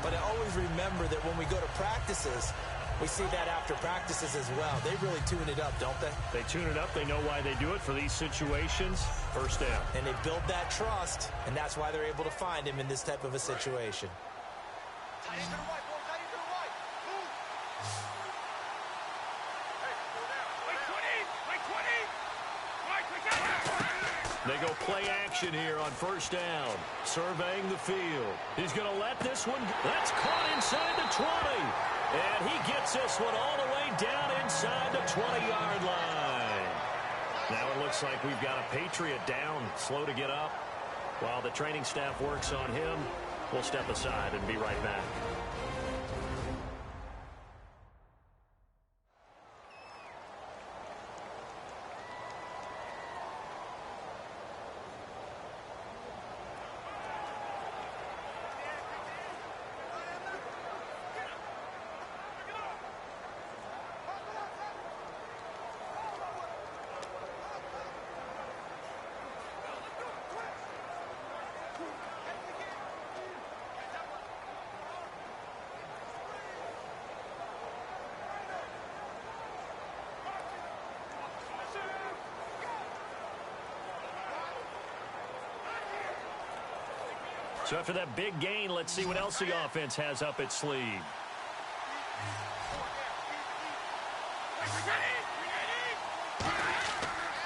But I always remember that when we go to practices, we see that after practices as well. They really tune it up, don't they?
They tune it up. They know why they do it for these situations. First down.
And they build that trust, and that's why they're able to find him in this type of a situation.
They go play action here on first down. Surveying the field. He's going to let this one. That's caught inside the 20. And he gets this one all the way down inside the 20-yard line. Now it looks like we've got a Patriot down, slow to get up. While the training staff works on him, we'll step aside and be right back. So after that big gain, let's see what else the offense has up its sleeve.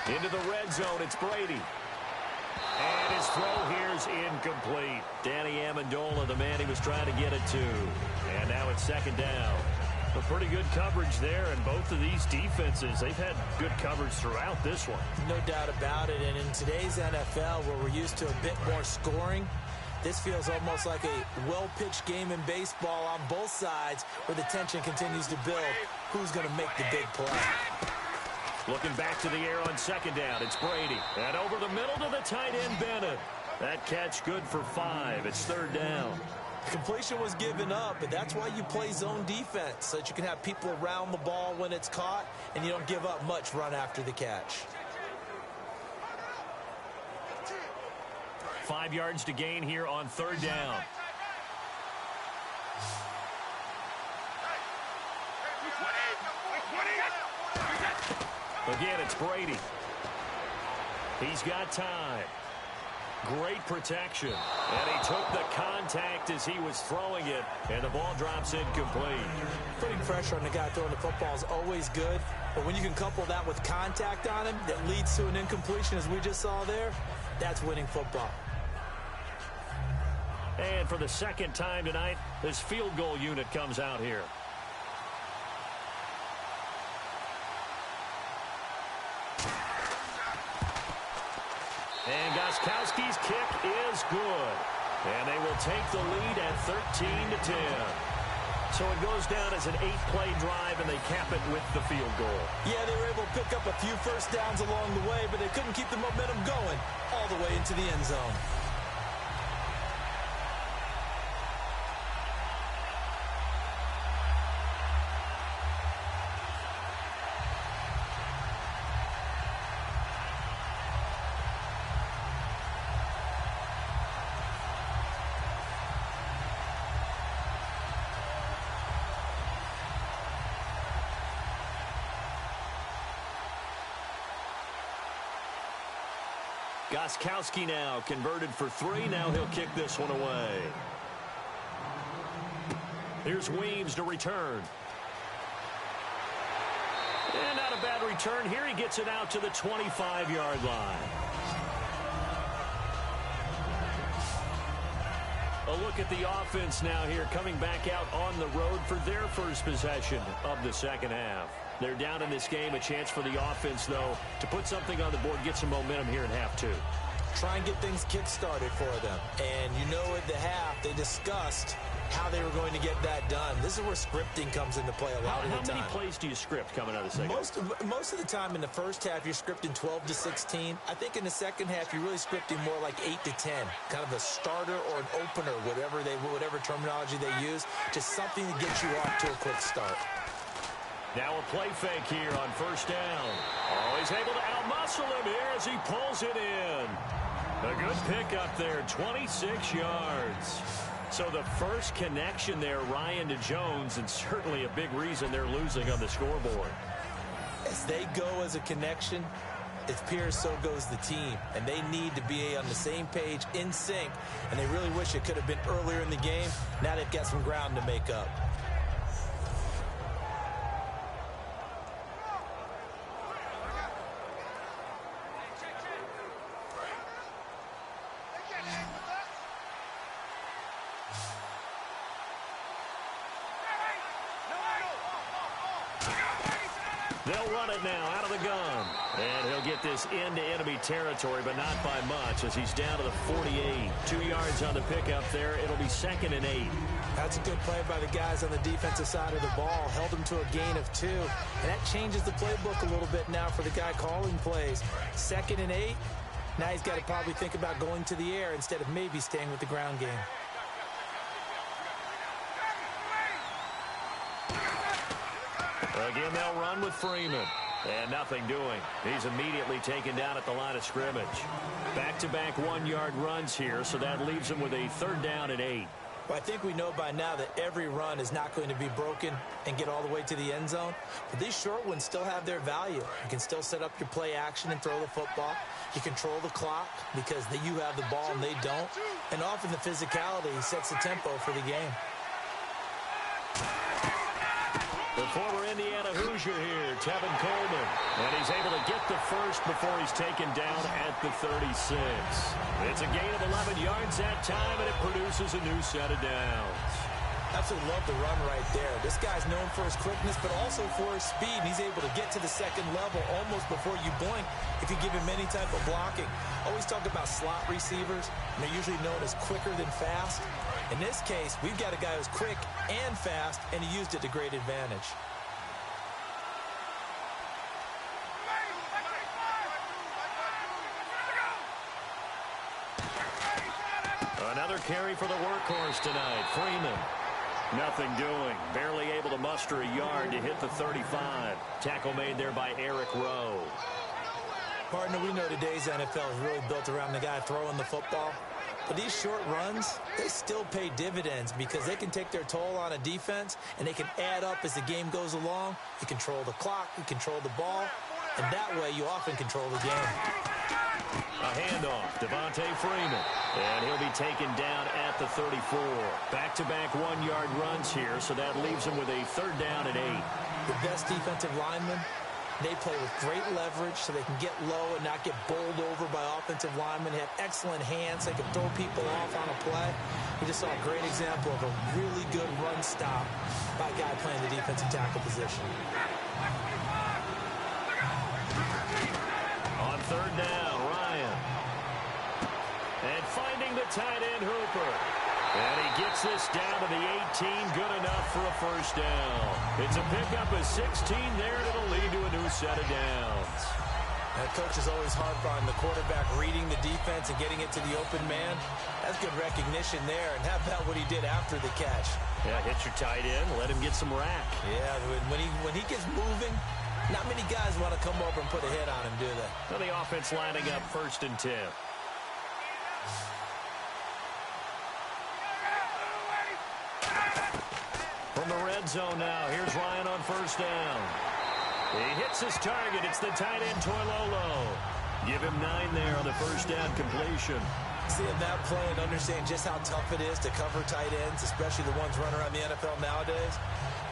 Into the red zone, it's Brady. And his throw here's incomplete. Danny Amendola, the man he was trying to get it to. And now it's second down. A pretty good coverage there, and both of these defenses, they've had good coverage throughout this one.
No doubt about it, and in today's NFL, where we're used to a bit more scoring, this feels almost like a well-pitched game in baseball on both sides, where the tension continues to build. Who's going to make the big play?
Looking back to the air on second down, it's Brady. And over the middle to the tight end, Bennett. That catch good for 5. It's third down.
Completion was given up, but that's why you play zone defense, so that you can have people around the ball when it's caught, and you don't give up much run after the catch.
5 yards to gain here on third down. Again, it's Brady. He's got time. Great protection. And he took the contact as he was throwing it, and the ball drops incomplete.
Putting pressure on the guy throwing the football is always good, but when you can couple that with contact on him that leads to an incompletion, as we just saw there, that's winning football.
And for the second time tonight, this field goal unit comes out here. And Gostkowski's kick is good. And they will take the lead at 13-10. So it goes down as an 8-play drive, and they cap it with the field goal.
Yeah, they were able to pick up a few first downs along the way, but they couldn't keep the momentum going all the way into the end zone.
Gostkowski now converted for 3. Now he'll kick this one away. Here's Weems to return. And not a bad return here. He gets it out to the 25-yard line. A look at the offense now here, coming back out on the road for their first possession of the second half. They're down in this game. A chance for the offense, though, to put something on the board, get some momentum here in half 2.
try and get things kick-started for them. And you know at the half, they discussed how they were going to get that done. This is where scripting comes into play a lot of the time.
How many plays do you script coming out of the second?
Most of the time in the first half, you're scripting 12 to 16. I think in the second half, you're really scripting more like 8 to 10. Kind of a starter or an opener, whatever terminology they use. Just something to get you off to a quick start.
Now a play fake here on first down. Oh, he's able to outmuscle him here as he pulls it in. A good pickup there, 26 yards. So the first connection there, Ryan to Jones, and certainly a big reason they're losing on the scoreboard.
As they go as a connection, it appears so goes the team. And they need to be on the same page, in sync. And they really wish it could have been earlier in the game. Now they've got some ground to make up.
They'll run it now out of the gun. And he'll get this into enemy territory, but not by much as he's down to the 48. 2 yards on the pickup there. It'll be 2nd and 8.
That's a good play by the guys on the defensive side of the ball. Held them to a gain of 2. And that changes the playbook a little bit now for the guy calling plays. 2nd and 8. Now he's got to probably think about going to the air instead of maybe staying with the ground game.
Again, they'll run with Freeman. And nothing doing. He's immediately taken down at the line of scrimmage. Back-to-back 1-yard runs here, so that leaves him with a 3rd down and 8.
Well, I think we know by now that every run is not going to be broken and get all the way to the end zone. But these short ones still have their value. You can still set up your play action and throw the football. You control the clock because you have the ball and they don't. And often the physicality sets the tempo for the game.
The former Indiana Hoosier here, Tevin Coleman. And he's able to get the first before he's taken down at the 36. It's a gain of 11 yards that time, and it produces a new set of downs.
Absolutely love the run right there. This guy's known for his quickness, but also for his speed. And he's able to get to the second level almost before you blink if you give him any type of blocking. Always talk about slot receivers, and they're usually known as quicker than fast. In this case, we've got a guy who's quick and fast, and he used it to great advantage.
Another carry for the workhorse tonight, Freeman. Nothing doing. Barely able to muster a yard to hit the 35. Tackle made there by Eric Rowe.
Partner, we know today's NFL is really built around the guy throwing the football. But these short runs, they still pay dividends because they can take their toll on a defense and they can add up as the game goes along. You control the clock, you control the ball, and that way you often control the game.
A handoff, Devontae Freeman. And he'll be taken down at the 34. Back-to-back 1-yard runs here, so that leaves him with a 3rd down and 8.
The best defensive linemen, they play with great leverage so they can get low and not get bowled over by offensive linemen. They have excellent hands. They can throw people off on a play. We just saw a great example of a really good run stop by a guy playing the defensive tackle position.
On 3rd down, Ryan. And finding the tight end, Hooper. And he gets this down to the 18, good enough for a 1st down. It's a pickup of 16 there, and it'll lead to a new set of downs.
That coach is always hard on the quarterback reading the defense and getting it to the open man. That's good recognition there, and how about what he did after the catch?
Yeah, hit your tight end, let him get some rack.
Yeah, when he gets moving, not many guys want to come over and put a hit on him, do they?
So the offense lining up 1st and 10. From the red zone now, here's Ryan on 1st down. He hits his target. It's the tight end, Toilolo. Give him 9 there on the 1st down completion.
Seeing that play and understanding just how tough it is to cover tight ends, especially the ones running around the NFL nowadays,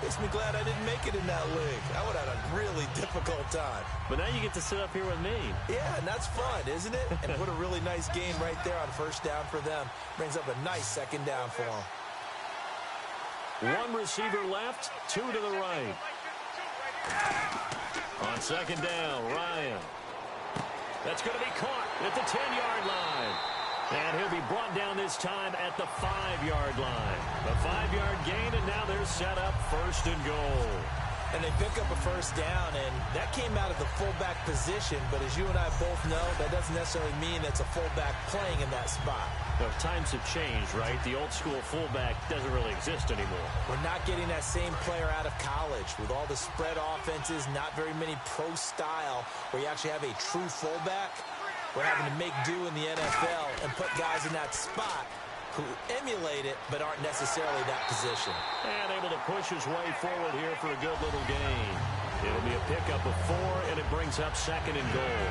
makes me glad I didn't make it in that league. I would have had a really difficult time.
But now you get to sit up here with me.
Yeah, and that's fun, isn't it? And put a really nice game right there on 1st down for them. Brings up a nice 2nd down for them.
1 receiver left, 2 to the right. On 2nd down, Ryan. That's going to be caught at the 10-yard line. And he'll be brought down this time at the 5-yard line. A 5-yard gain, and now they're set up 1st and goal.
And they pick up a 1st down, and that came out of the fullback position. But as you and I both know, that doesn't necessarily mean that's a fullback playing in that spot.
Well, times have changed, right? The old-school fullback doesn't really exist anymore.
We're not getting that same player out of college. With all the spread offenses, not very many pro style where you actually have a true fullback. We're having to make do in the NFL and put guys in that spot who emulate it but aren't necessarily that position.
And able to push his way forward here for a good little gain. It'll be a pickup of 4, and it brings up 2nd and goal.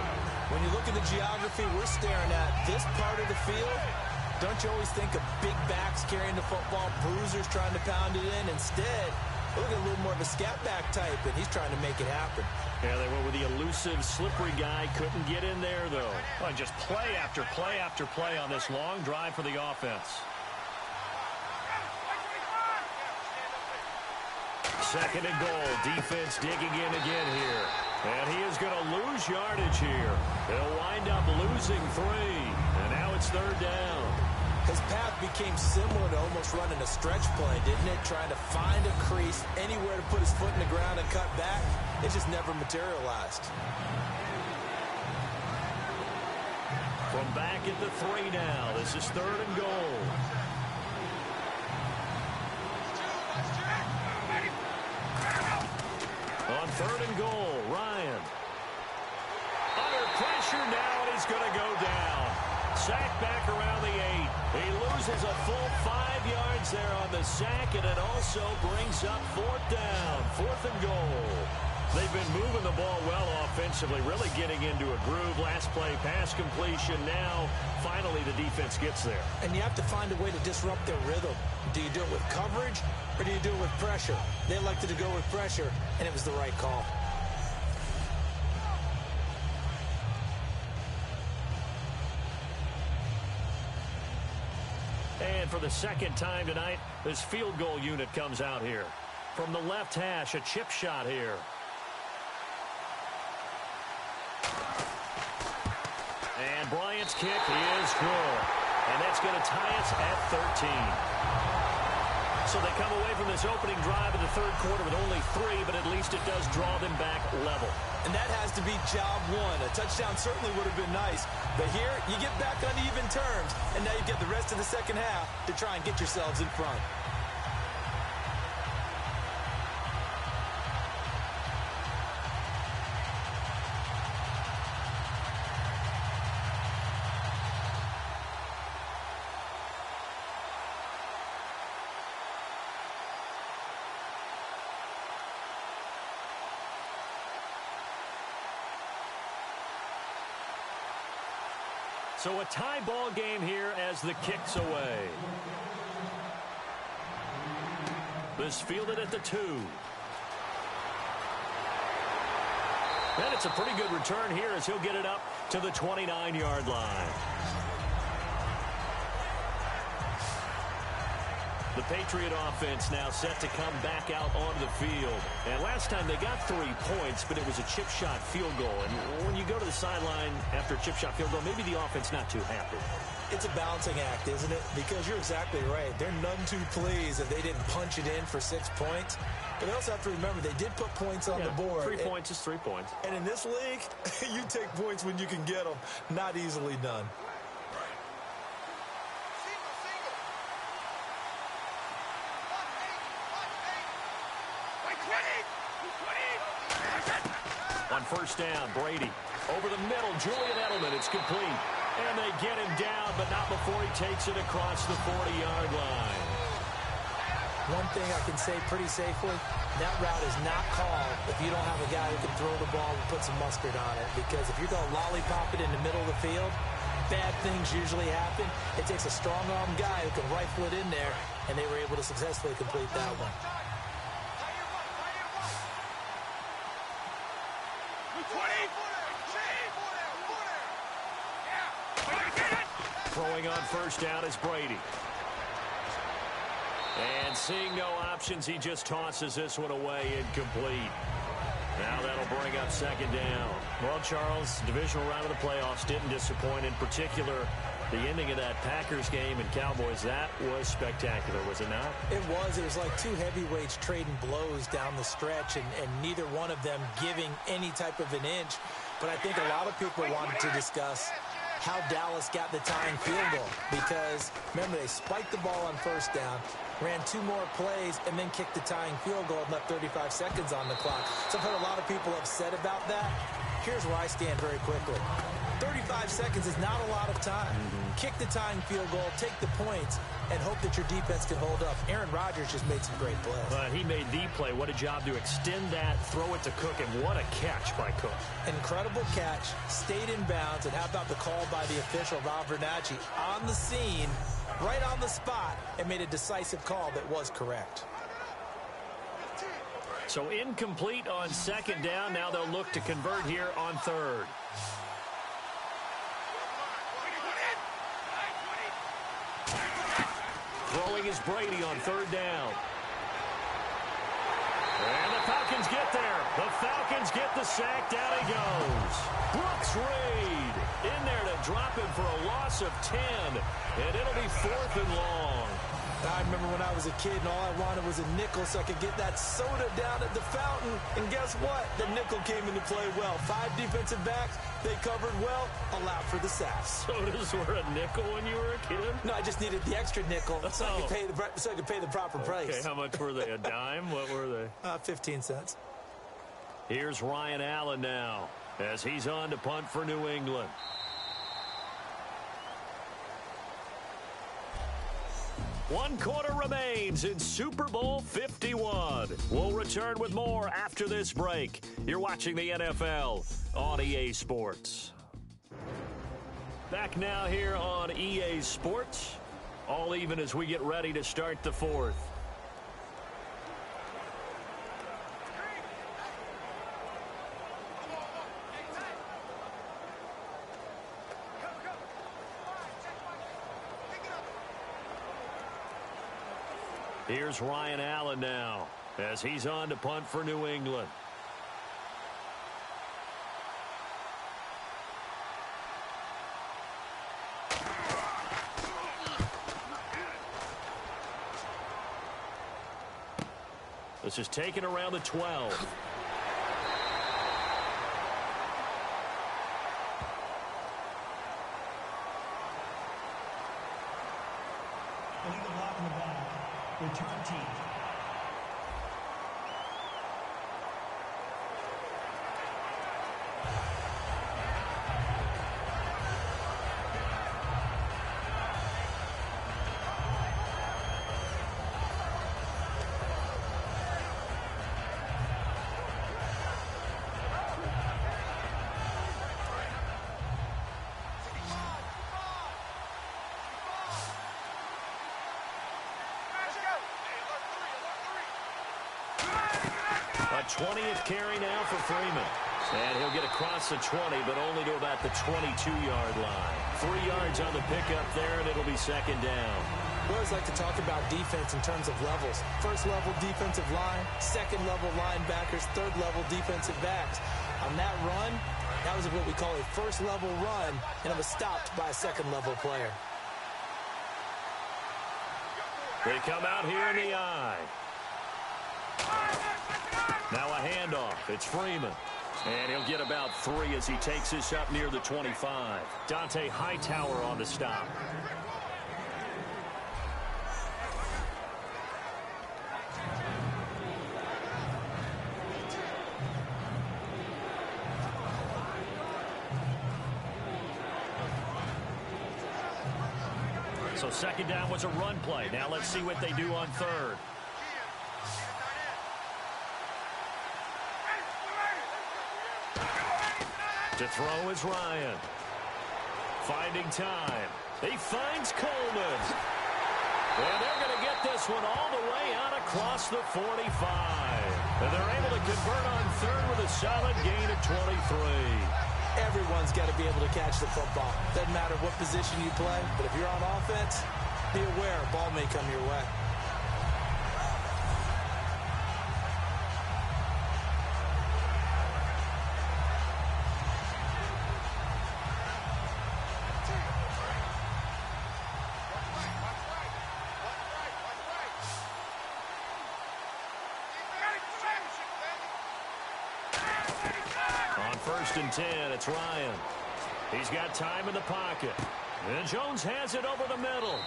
When you look at the geography we're staring at, this part of the field, don't you always think of big backs carrying the football, bruisers trying to pound it in? Instead, look at a little more of a scat back type, and he's trying to make it happen.
Yeah, they went with the elusive, slippery guy. Couldn't get in there, though. Well, just play after play after play on this long drive for the offense. 2nd and goal. Defense digging in again here. And he is going to lose yardage here. He'll wind up losing 3. And now it's 3rd down.
His path became similar to almost running a stretch play, didn't it? Trying to find a crease, anywhere to put his foot in the ground and cut back. It just never materialized.
From back at the 3 now. This is 3rd and goal. On 3rd and goal, Ryan. Under pressure now, and he's going to go down. Sack back around the 8. He loses a full 5 yards there on the sack, and it also brings up 4th down. 4th and goal. They've been moving the ball well offensively, really getting into a groove. Last play, pass completion. Now, finally, the defense gets there.
And you have to find a way to disrupt their rhythm. Do you do it with coverage, or do you do it with pressure? They elected to go with pressure, and it was the right call.
And for the 2nd time tonight, this field goal unit comes out here. From the left hash, a chip shot here. And Bryant's kick is good. And that's going to tie us at 13. So they come away from this opening drive in the 3rd quarter with only 3, but at least it does draw them back level.
And that has to be job 1. A touchdown certainly would have been nice. But here, you get back on even terms. And now you get the rest of the 2nd half to try and get yourselves in front.
So a tie ball game here as the kick's away. This fielded at the 2. And it's a pretty good return here as he'll get it up to the 29-yard line. The Patriot offense now set to come back out onto the field. And last time they got 3 points, but it was a chip shot field goal. And when you go to the sideline after a chip shot field goal, maybe the offense not too happy.
It's a balancing act, isn't it? Because you're exactly right. They're none too pleased that they didn't punch it in for 6 points. But they also have to remember they did put points on the board.
3 points is 3 points.
And in this league, you take points when you can get them. Not easily done.
On 1st down, Brady. Over the middle, Julian Edelman. It's complete. And they get him down, but not before he takes it across the 40-yard line.
One thing I can say pretty safely, that route is not called if you don't have a guy who can throw the ball and put some mustard on it. Because if you're going to lollipop it in the middle of the field, bad things usually happen. It takes a strong-arm guy who can rifle it in there, and they were able to successfully complete that one.
Throwing on 1st down is Brady. And seeing no options, he just tosses this one away incomplete. Now that'll bring up second down. Well, Charles, divisional round of the playoffs didn't disappoint. In particular, the ending of that Packers game and Cowboys, that was spectacular, was it not?
It was. It was like two heavyweights trading blows down the stretch, and neither one of them giving any type of an inch. But I think a lot of people wanted to discuss how Dallas got the tying field goal, because, remember, they spiked the ball on first down, ran two more plays, and then kicked the tying field goal and left 35 seconds on the clock. So I've heard a lot of people upset about that. Here's where I stand very quickly. 35 seconds is not a lot of time. Kick the tying field goal, take the points, and hope that your defense can hold up. Aaron Rodgers just made some great plays.
He made the play. What a job to extend that, throw it to Cook, and what a catch by Cook.
Incredible catch, stayed in bounds, and how about the call by the official, Ron Bernacchi, on the scene, right on the spot, and made a decisive call that was correct.
So incomplete on second down. Now they'll look to convert here on third. Throwing is Brady on third down. And the Falcons get there. The Falcons get the sack. Down he goes. Brooks Reed in there to drop him for a loss of 10. And it'll be 4th and long.
I remember when I was a kid and all I wanted was a nickel so I could get that soda down at the fountain. And guess what? The nickel came into play well. 5 defensive backs. They covered well. Allowed for the sacks.
Sodas were a nickel when you were a kid?
No, I just needed the extra nickel so I could pay the proper price.
Okay, how much were they? A dime? What were they?
15 cents.
Here's Ryan Allen now as he's on to punt for New England. One quarter remains in Super Bowl 51. We'll return with more after this break. You're watching the NFL on EA Sports. Back now here on EA Sports. All even as we get ready to start the fourth. Here's Ryan Allen now as he's on to punt for New England. This is taken around the 12.
Illegal block in the back. Return team.
A 20th carry now for Freeman. And he'll get across the 20, but only to about the 22-yard line. 3 yards on the pickup there, and it'll be second down.
We always like to talk about defense in terms of levels. First-level defensive line, second-level linebackers, third-level defensive backs. On that run, that was what we call a first-level run, and it was stopped by a second-level player.
They come out here in the eye. Now a handoff. It's Freeman. And he'll get about 3 as he takes this up near the 25. Dante Hightower on the stop. So second down was a run play. Now let's see what they do on third. To throw is Ryan. Finding time. He finds Coleman. And they're going to get this one all the way out across the 45. And they're able to convert on third with a solid gain of 23.
Everyone's got to be able to catch the football. Doesn't matter what position you play, but if you're on offense, be aware a ball may come your way.
first and 10. It's Ryan. He's got time in the pocket. And Jones has it over the middle.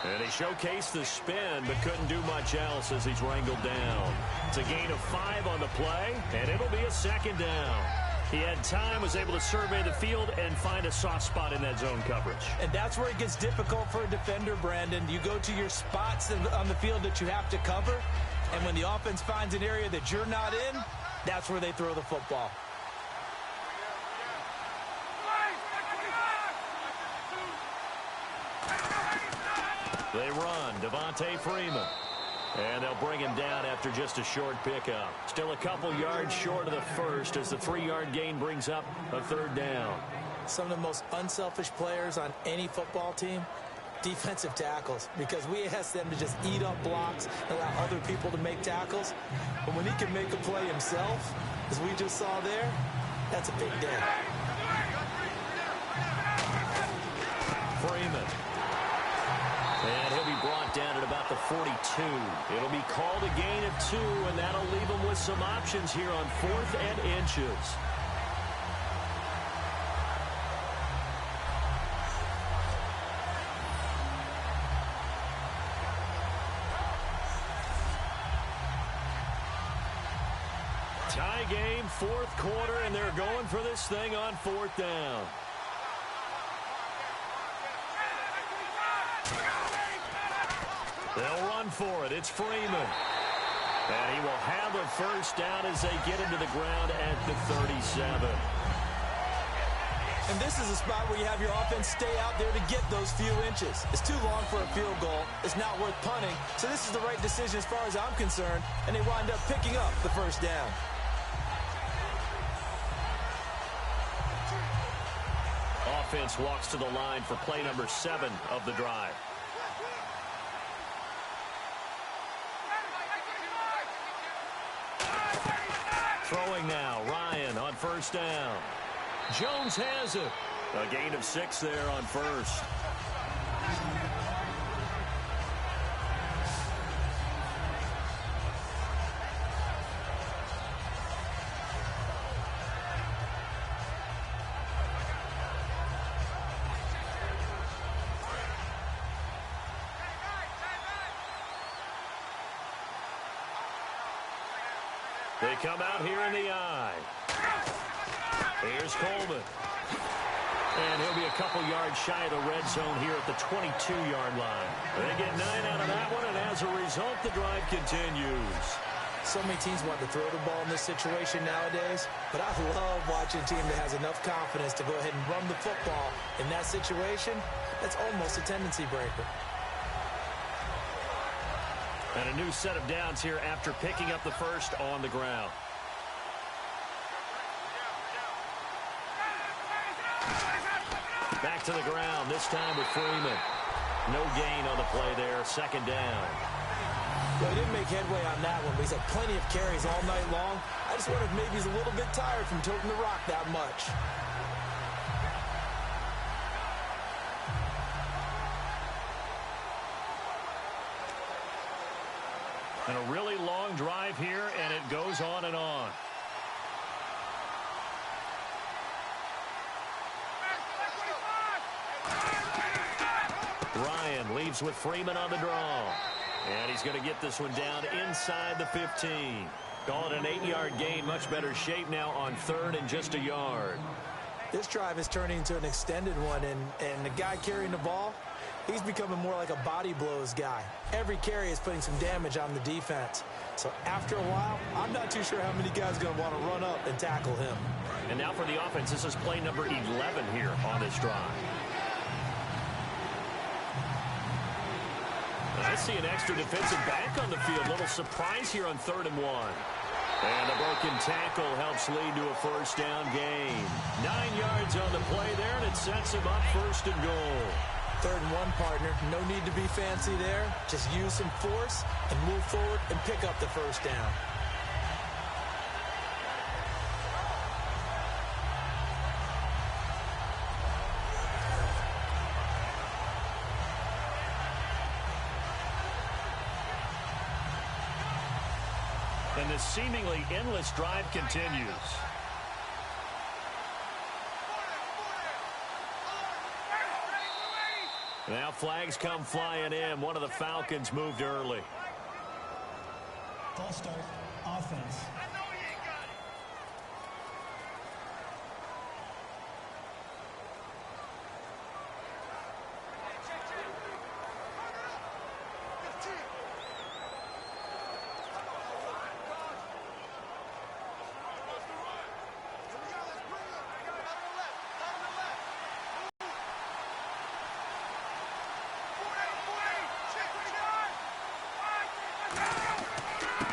And he showcased the spin, but couldn't do much else as he's wrangled down. It's a gain of 5 on the play, and it'll be a second down. He had time, was able to survey the field and find a soft spot in that zone coverage.
And that's where it gets difficult for a defender, Brandon. You go to your spots on the field that you have to cover, and when the offense finds an area that you're not in, that's where they throw the football.
They run, Devontae Freeman. And they'll bring him down after just a short pickup. Still a couple yards short of the first as the 3-yard gain brings up a third down.
Some of the most unselfish players on any football team, defensive tackles, because we ask them to just eat up blocks, allow other people to make tackles. But when he can make a play himself, as we just saw there, that's a big day.
Freeman. And he'll be brought down at about the 42. It'll be called a gain of 2, and that'll leave him with some options here on 4th and inches. Tie game, 4th quarter, and they're going for this thing on 4th down. They'll run for it. It's Freeman. And he will have a first down as they get into the ground at the 37.
And this is a spot where you have your offense stay out there to get those few inches. It's too long for a field goal. It's not worth punting. So this is the right decision as far as I'm concerned. And they wind up picking up the first down.
Offense walks to the line for play number 7 of the drive. Throwing now, Ryan on first down. Jones has it. A gain of 6 there on first. They come out here in the eye. Here's Coleman. And he'll be a couple yards shy of the red zone here at the 22-yard line. They get 9 out of that one, and as a result, the drive continues.
So many teams want to throw the ball in this situation nowadays, but I love watching a team that has enough confidence to go ahead and run the football. In that situation, that's almost a tendency breaker.
And a new set of downs here after picking up the first on the ground. Back to the ground, this time with Freeman. No gain on the play there, second down.
Well, he didn't make headway on that one, but he's had plenty of carries all night long. I just wonder if maybe he's a little bit tired from toting the rock that much.
And a really long drive here, and it goes on and on. Ryan leaves with Freeman on the draw. And he's going to get this one down inside the 15. Call it an 8-yard gain. Much better shape now on 3rd and just a yard.
This drive is turning into an extended one, and the guy carrying the ball, he's becoming more like a body blows guy. Every carry is putting some damage on the defense. So after a while, I'm not too sure how many guys are going to want to run up and tackle him.
And now for the offense, this is play number 11 here on this drive. I see an extra defensive back on the field. Little surprise here on 3rd and 1. And the broken tackle helps lead to a first down gain. 9 yards on the play there, and it sets him up 1st and goal.
3rd and 1, partner. No need to be fancy there. Just use some force and move forward and pick up the first down.
And this seemingly endless drive continues. Now flags come flying in. One of the Falcons moved early.
False start, offense.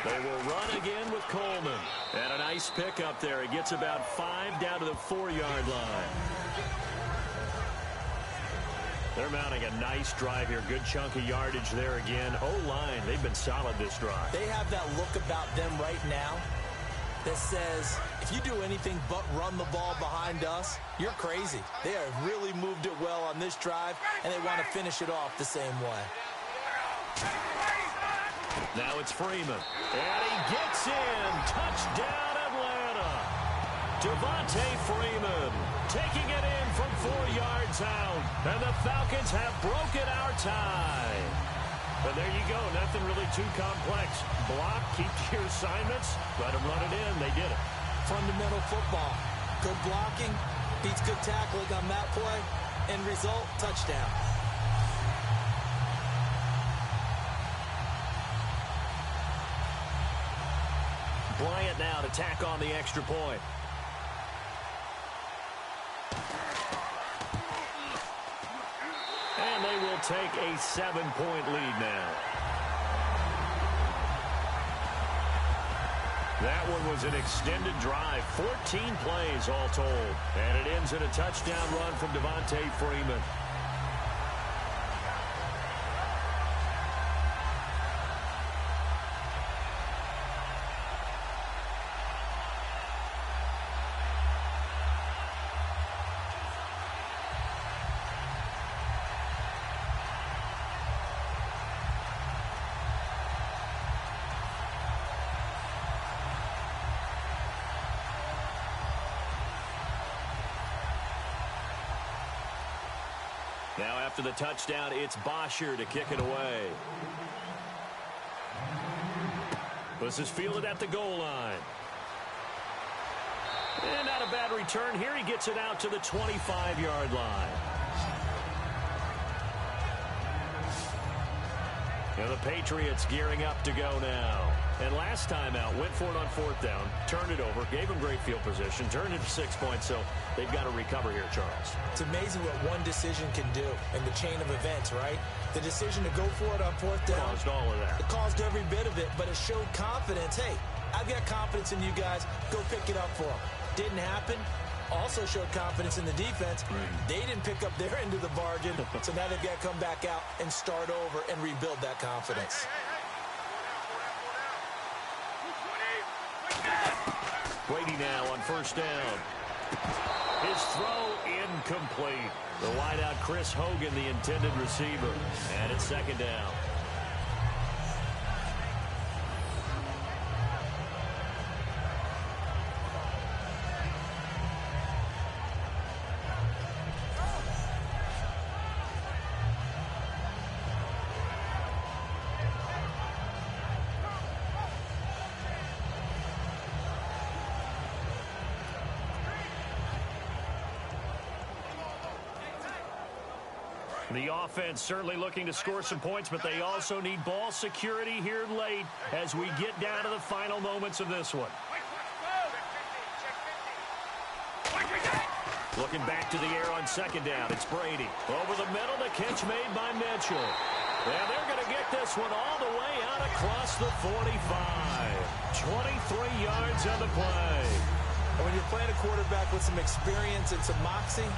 They will run again with Coleman. And a nice pick up there. He gets about 5 down to the 4-yard line. They're mounting a nice drive here. Good chunk of yardage there again. O-line, they've been solid this drive.
They have that look about them right now that says, if you do anything but run the ball behind us, you're crazy. They have really moved it well on this drive, and they want to finish it off the same way.
Now it's Freeman. And he gets in. Touchdown, Atlanta. Devontae Freeman taking it in from 4 yards out. And the Falcons have broken our tie. But there you go. Nothing really too complex. Block, keep to your assignments, let them run it in. They did it.
Fundamental football. Good blocking beats good tackling on that play. End result, touchdown.
Bryant now to tack on the extra point. And they will take a 7-point lead now. That one was an extended drive, 14 plays all told. And it ends in a touchdown run from Devontae Freeman. Now after the touchdown, it's Bosher to kick it away. This is fielded at the goal line. And not a bad return here. He gets it out to the 25-yard line. And the Patriots gearing up to go now. And last time out, went for it on 4th down, turned it over, gave them great field position, turned it to 6 points, so they've got to recover here, Charles.
It's amazing what one decision can do in the chain of events, right? The decision to go for it on 4th down.
Caused all of that.
It caused every bit of it, but it showed confidence. Hey, I've got confidence in you guys. Go pick it up for them. Didn't happen. Also showed confidence in the defense. They didn't pick up their end of the bargain, so now they've got to come back out and start over and rebuild that confidence.
Brady now on 1st down. His throw incomplete. The wideout Chris Hogan, the intended receiver. And it's 2nd down. The offense certainly looking to score some points, but they also need ball security here late as we get down to the final moments of this one. Looking back to the air on 2nd down. It's Brady. Over the middle, the catch made by Mitchell. And they're going to get this one all the way out across the 45. 23 yards on the play.
And when you're playing a quarterback with some experience and some moxie,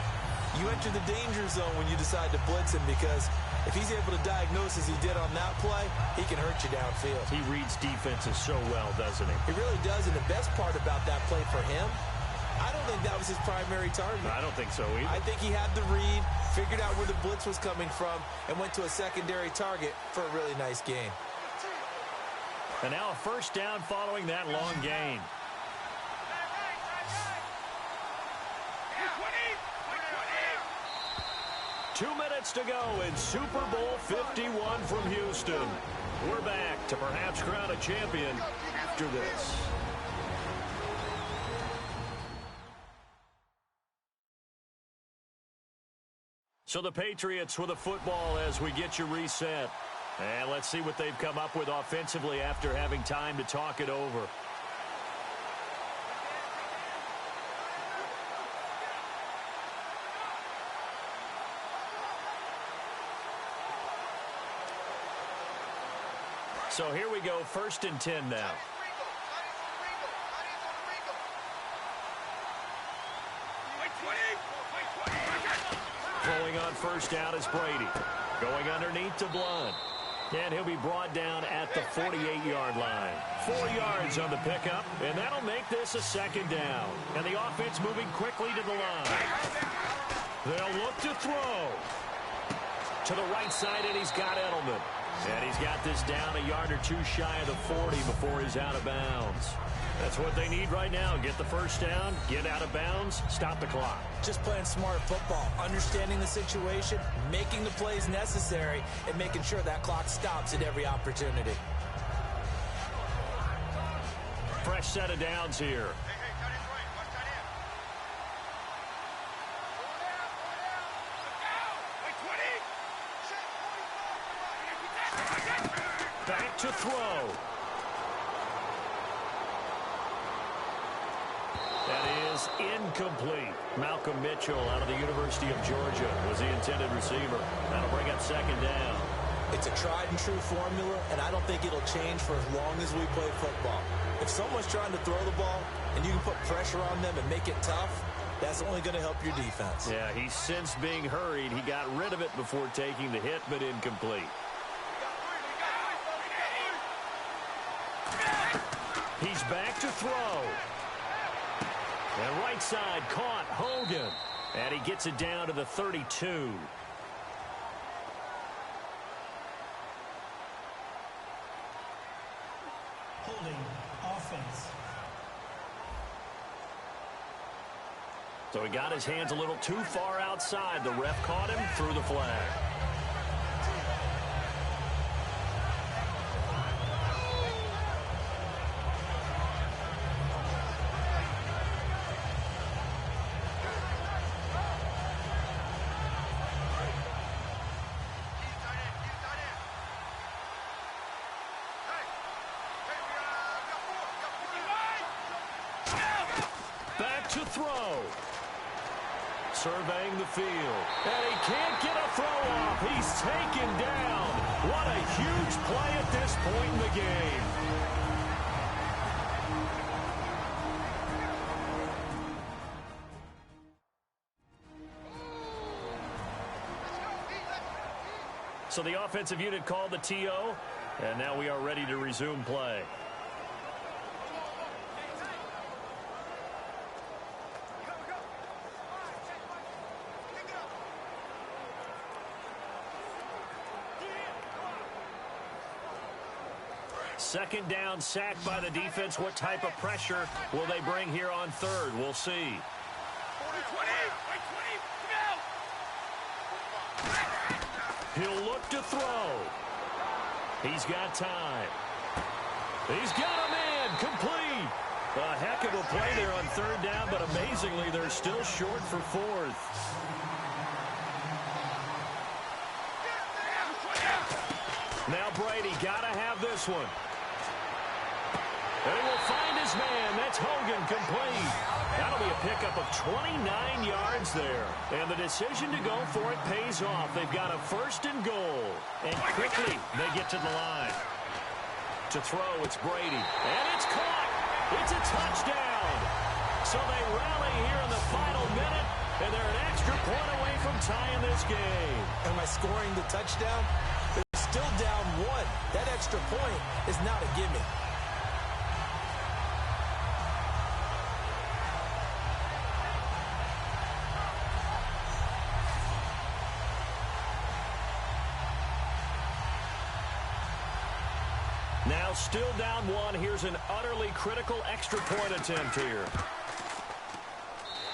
you enter the danger zone when you decide to blitz him, because if he's able to diagnose as he did on that play, he can hurt you downfield.
He reads defenses so well, doesn't he?
He really does, and the best part about that play for him, I don't think that was his primary target.
I don't think so either.
I think he had the read, figured out where the blitz was coming from, and went to a secondary target for a really nice gain.
And now a 1st down following that long gain. 2 minutes to go in Super Bowl 51 from Houston. We're back to perhaps crown a champion after this. So the Patriots with a football as we get you reset. And let's see what they've come up with offensively after having time to talk it over. So here we go, 1st and 10 now. Throwing on 1st down is Brady. Going underneath to Blunt. And he'll be brought down at the 48-yard line. 4 yards on the pickup, and that'll make this a 2nd down. And the offense moving quickly to the line. They'll look to throw. To the right side, and he's got Edelman. And he's got this down a yard or two shy of the 40 before he's out of bounds. That's what they need right now. Get the 1st down, get out of bounds, stop the clock.
Just playing smart football, understanding the situation, making the plays necessary, and making sure that clock stops at every opportunity.
Fresh set of downs here. Back to throw. That is incomplete. Malcolm Mitchell out of the University of Georgia was the intended receiver. That'll bring up 2nd down.
It's a tried and true formula, and I don't think it'll change for as long as we play football. If someone's trying to throw the ball and you can put pressure on them and make it tough, that's only going to help your defense.
Yeah, he's since being hurried. He got rid of it before taking the hit, but incomplete. He's back to throw. And right side caught Hogan. And he gets it down to the 32.
Holding offense.
So he got his hands a little too far outside. The ref caught him, threw the flag. To throw. Surveying the field. And he can't get a throw off. He's taken down. What a huge play at this point in the game. So the offensive unit called the TO, and now we are ready to resume play. Second down, sacked by the defense. What type of pressure will they bring here on 3rd? We'll see. He'll look to throw. He's got time. He's got a man complete. A heck of a play there on 3rd down, but amazingly, they're still short for 4th. Now Brady got to have this one. And he will find his man. That's Hogan complete. That'll be a pickup of 29 yards there. And the decision to go for it pays off. They've got a 1st and goal. And quickly they get to the line. To throw, it's Brady. And it's caught. It's a touchdown. So they rally here in the final minute. And they're an extra point away from tying this game.
Am I scoring the touchdown? They're still down 1. That extra point is not a gimme.
Now still down 1. Here's an utterly critical extra point attempt here.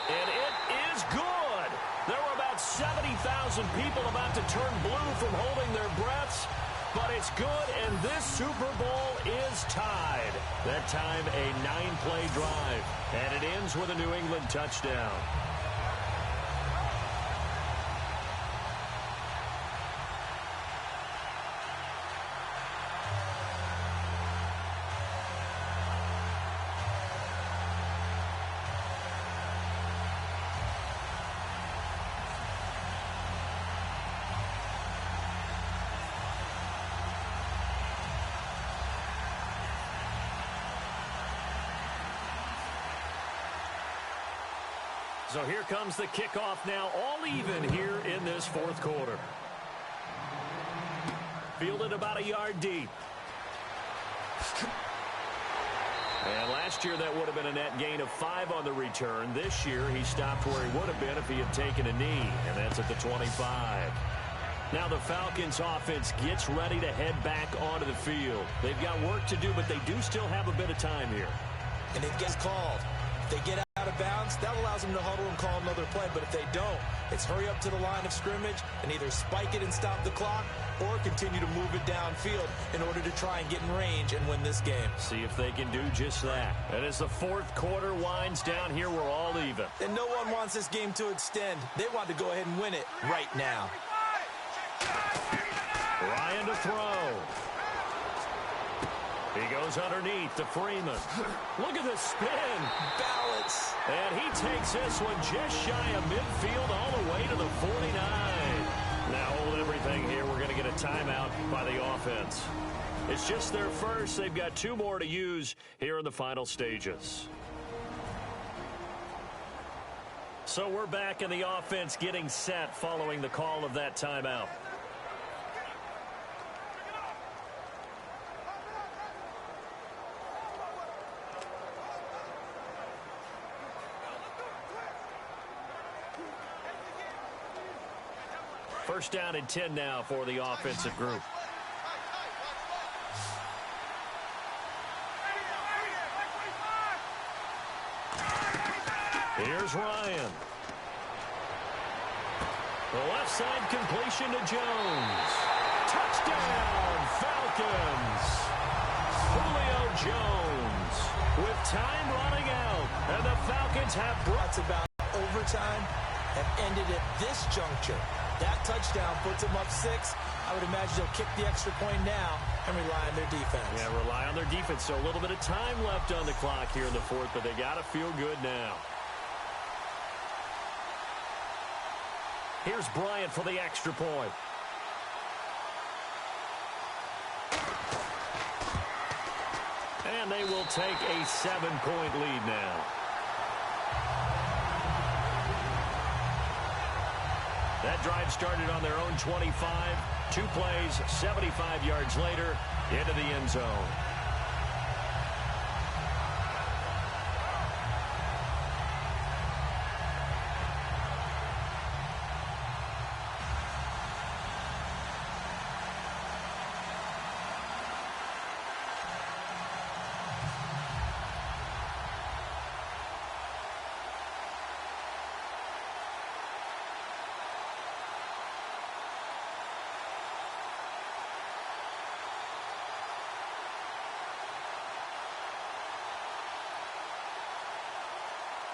And it is good. There were about 7 70,000 people about to turn blue from holding their breaths. But it's good, and this Super Bowl is tied. That time, a 9-play drive. And it ends with a New England touchdown. So here comes the kickoff now, all even here in this fourth quarter. Fielded about a yard deep. And last year that would have been a net gain of 5 on the return. This year he stopped where he would have been if he had taken a knee, and that's at the 25. Now the Falcons offense gets ready to head back onto the field. They've got work to do, but they do still have a bit of time here.
And it gets called. If they get out of bounds, that allows them to huddle and call another play. But if they don't, it's hurry up to the line of scrimmage and either spike it and stop the clock or continue to move it downfield in order to try and get in range and win this game.
See if they can do just that. And as the fourth quarter winds down here, we're all even.
And no one wants this game to extend. They want to go ahead and win it right now.
Ryan to throw. He goes underneath to Freeman. Look at the spin.
Balance.
And he takes this one just shy of midfield all the way to the 49. Now hold everything here. We're going to get a timeout by the offense. It's just their first. They've got 2 more to use here in the final stages. So we're back in the offense getting set following the call of that timeout. First down and 10 now for the offensive group. Here's Ryan. The left side completion to Jones. Touchdown, Falcons. Julio Jones with time running out. And the Falcons have brought
about overtime have ended at this juncture. That touchdown puts them up 6. I would imagine they'll kick the extra point now and rely on their defense. Yeah,
rely on their defense. So a little bit of time left on the clock here in the fourth, but they got to feel good now. Here's Bryant for the extra point. And they will take a 7-point lead now. That drive started on their own 25. 2 plays, 75 yards later, into the end zone.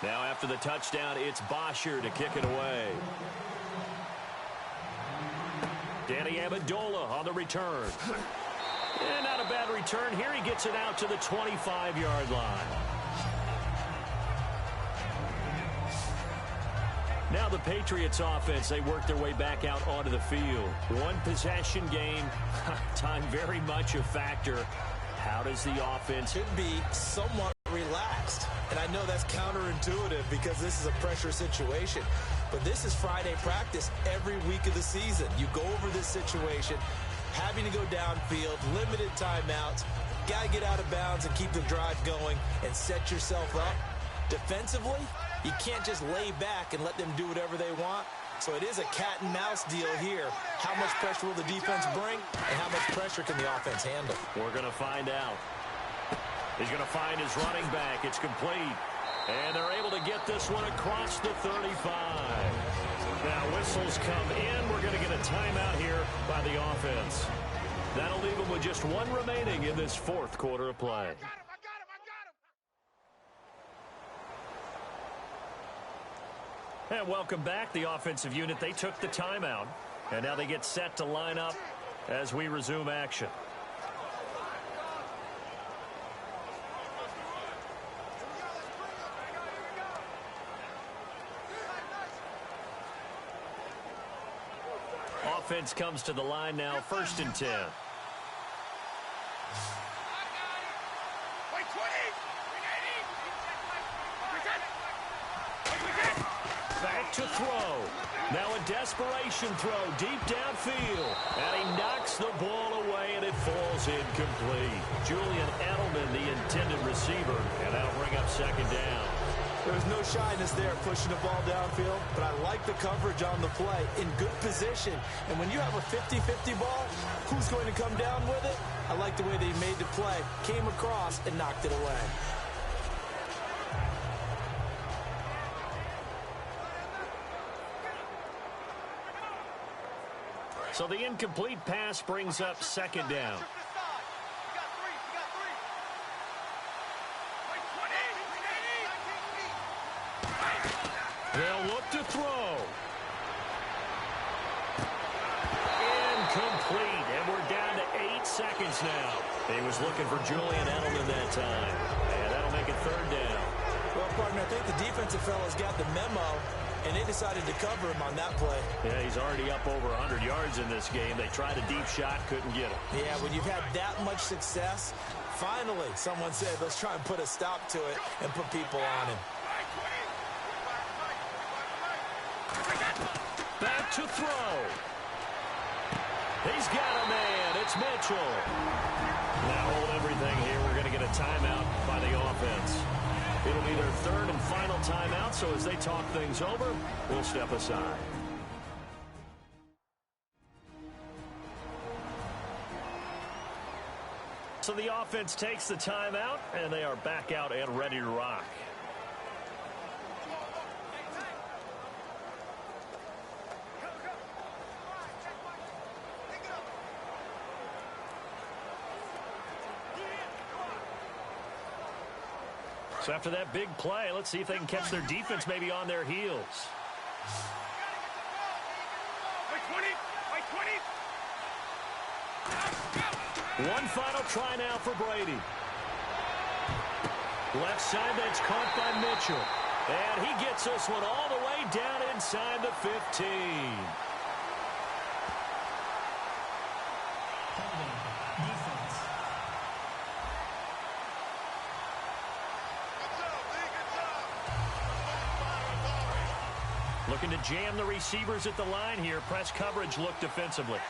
Now after the touchdown, it's Bosher to kick it away. Danny Amendola on the return. And not a bad return here. He gets it out to the 25-yard line. Now the Patriots offense, they work their way back out onto the field. 1 possession game. Time very much a factor. How does the offense
should be somewhat relaxed? And I know that's counterintuitive because this is a pressure situation. But this is Friday practice every week of the season. You go over this situation, having to go downfield, limited timeouts, got to get out of bounds and keep the drive going and set yourself up. Defensively, you can't just lay back and let them do whatever they want. So it is a cat and mouse deal here. How much pressure will the defense bring and how much pressure can the offense handle?
We're going to find out. He's going to find his running back. It's complete. And they're able to get this one across the 35. Now whistles come in. We're going to get a timeout here by the offense. That'll leave them with just one remaining in this fourth quarter of play. And welcome back, the offensive unit. They took the timeout, and now they get set to line up as we resume action. Offense comes to the line now, 1st and 10. Back to throw. Now a desperation throw deep downfield. And he knocks the ball away, and it falls incomplete. Julian Edelman, the intended receiver, and that'll bring up 2nd down.
There was no shyness there pushing the ball downfield, but I like the coverage on the play. In good position. And when you have a 50-50 ball, who's going to come down with it? I like the way they made the play, came across, and knocked it away.
So the incomplete pass brings up 2nd down. They'll look to throw. Incomplete, and we're down to 8 seconds now. He was looking for Julian Edelman that time, and that'll make it 3rd down.
Well, partner, I think the defensive fellas got the memo, and they decided to cover him on that play.
Yeah, he's already up over 100 yards in this game. They tried a deep shot, couldn't get him.
Yeah, when you've had that much success, finally someone said, let's try and put a stop to it and put people on him.
Back to throw. He's got a man. It's Mitchell. Now hold everything here. We're going to get a timeout by the offense. It'll be their 3rd and final timeout, so as they talk things over, we'll step aside. So the offense takes the timeout, and they are back out and ready to rock. So after that big play, let's see if they can catch their defense maybe on their heels. One final try now for Brady. Left side, that's caught by Mitchell. And he gets this one all the way down inside the 15.
Defense.
Looking to jam the receivers at the line here. Press coverage look defensively.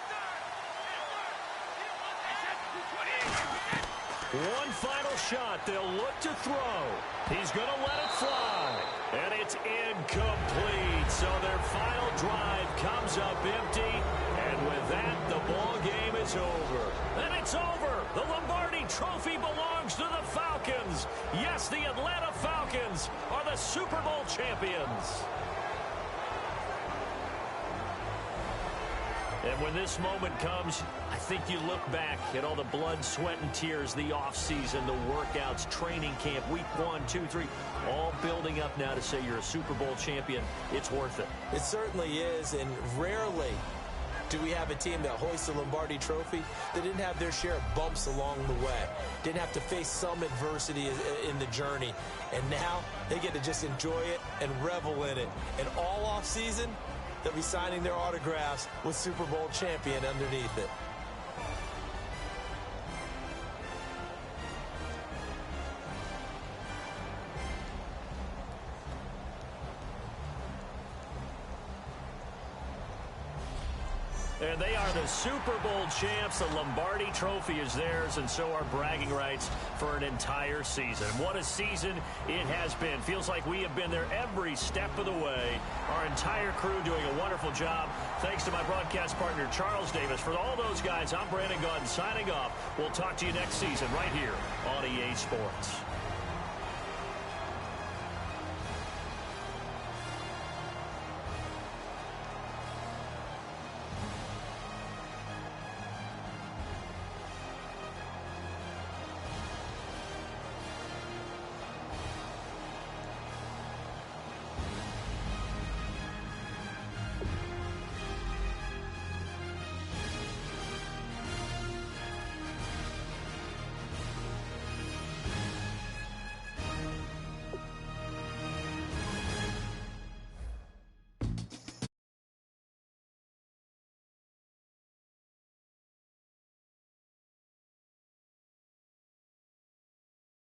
One final shot. They'll look to throw. He's going to let it fly. And it's incomplete. So their final drive comes up empty. And with that, the ball game is over. And it's over. The Lombardi Trophy belongs to the Falcons. Yes, the Atlanta Falcons are the Super Bowl champions. And when this moment comes, I think you look back at all the blood, sweat, and tears, the offseason, the workouts, training camp, week 1, 2, 3, all building up now to say you're a Super Bowl champion. It's worth it.
It certainly is, and rarely do we have a team that hoists the Lombardi Trophy that didn't have their share of bumps along the way, didn't have to face some adversity in the journey, and now they get to just enjoy it and revel in it. And all offseason, they'll be signing their autographs with Super Bowl champion underneath it.
And they are the Super Bowl champs. The Lombardi Trophy is theirs, and so are bragging rights for an entire season. What a season it has been. Feels like we have been there every step of the way. Our entire crew doing a wonderful job. Thanks to my broadcast partner, Charles Davis. For all those guys, I'm Brandon Gaudin signing off. We'll talk to you next season right here on EA Sports.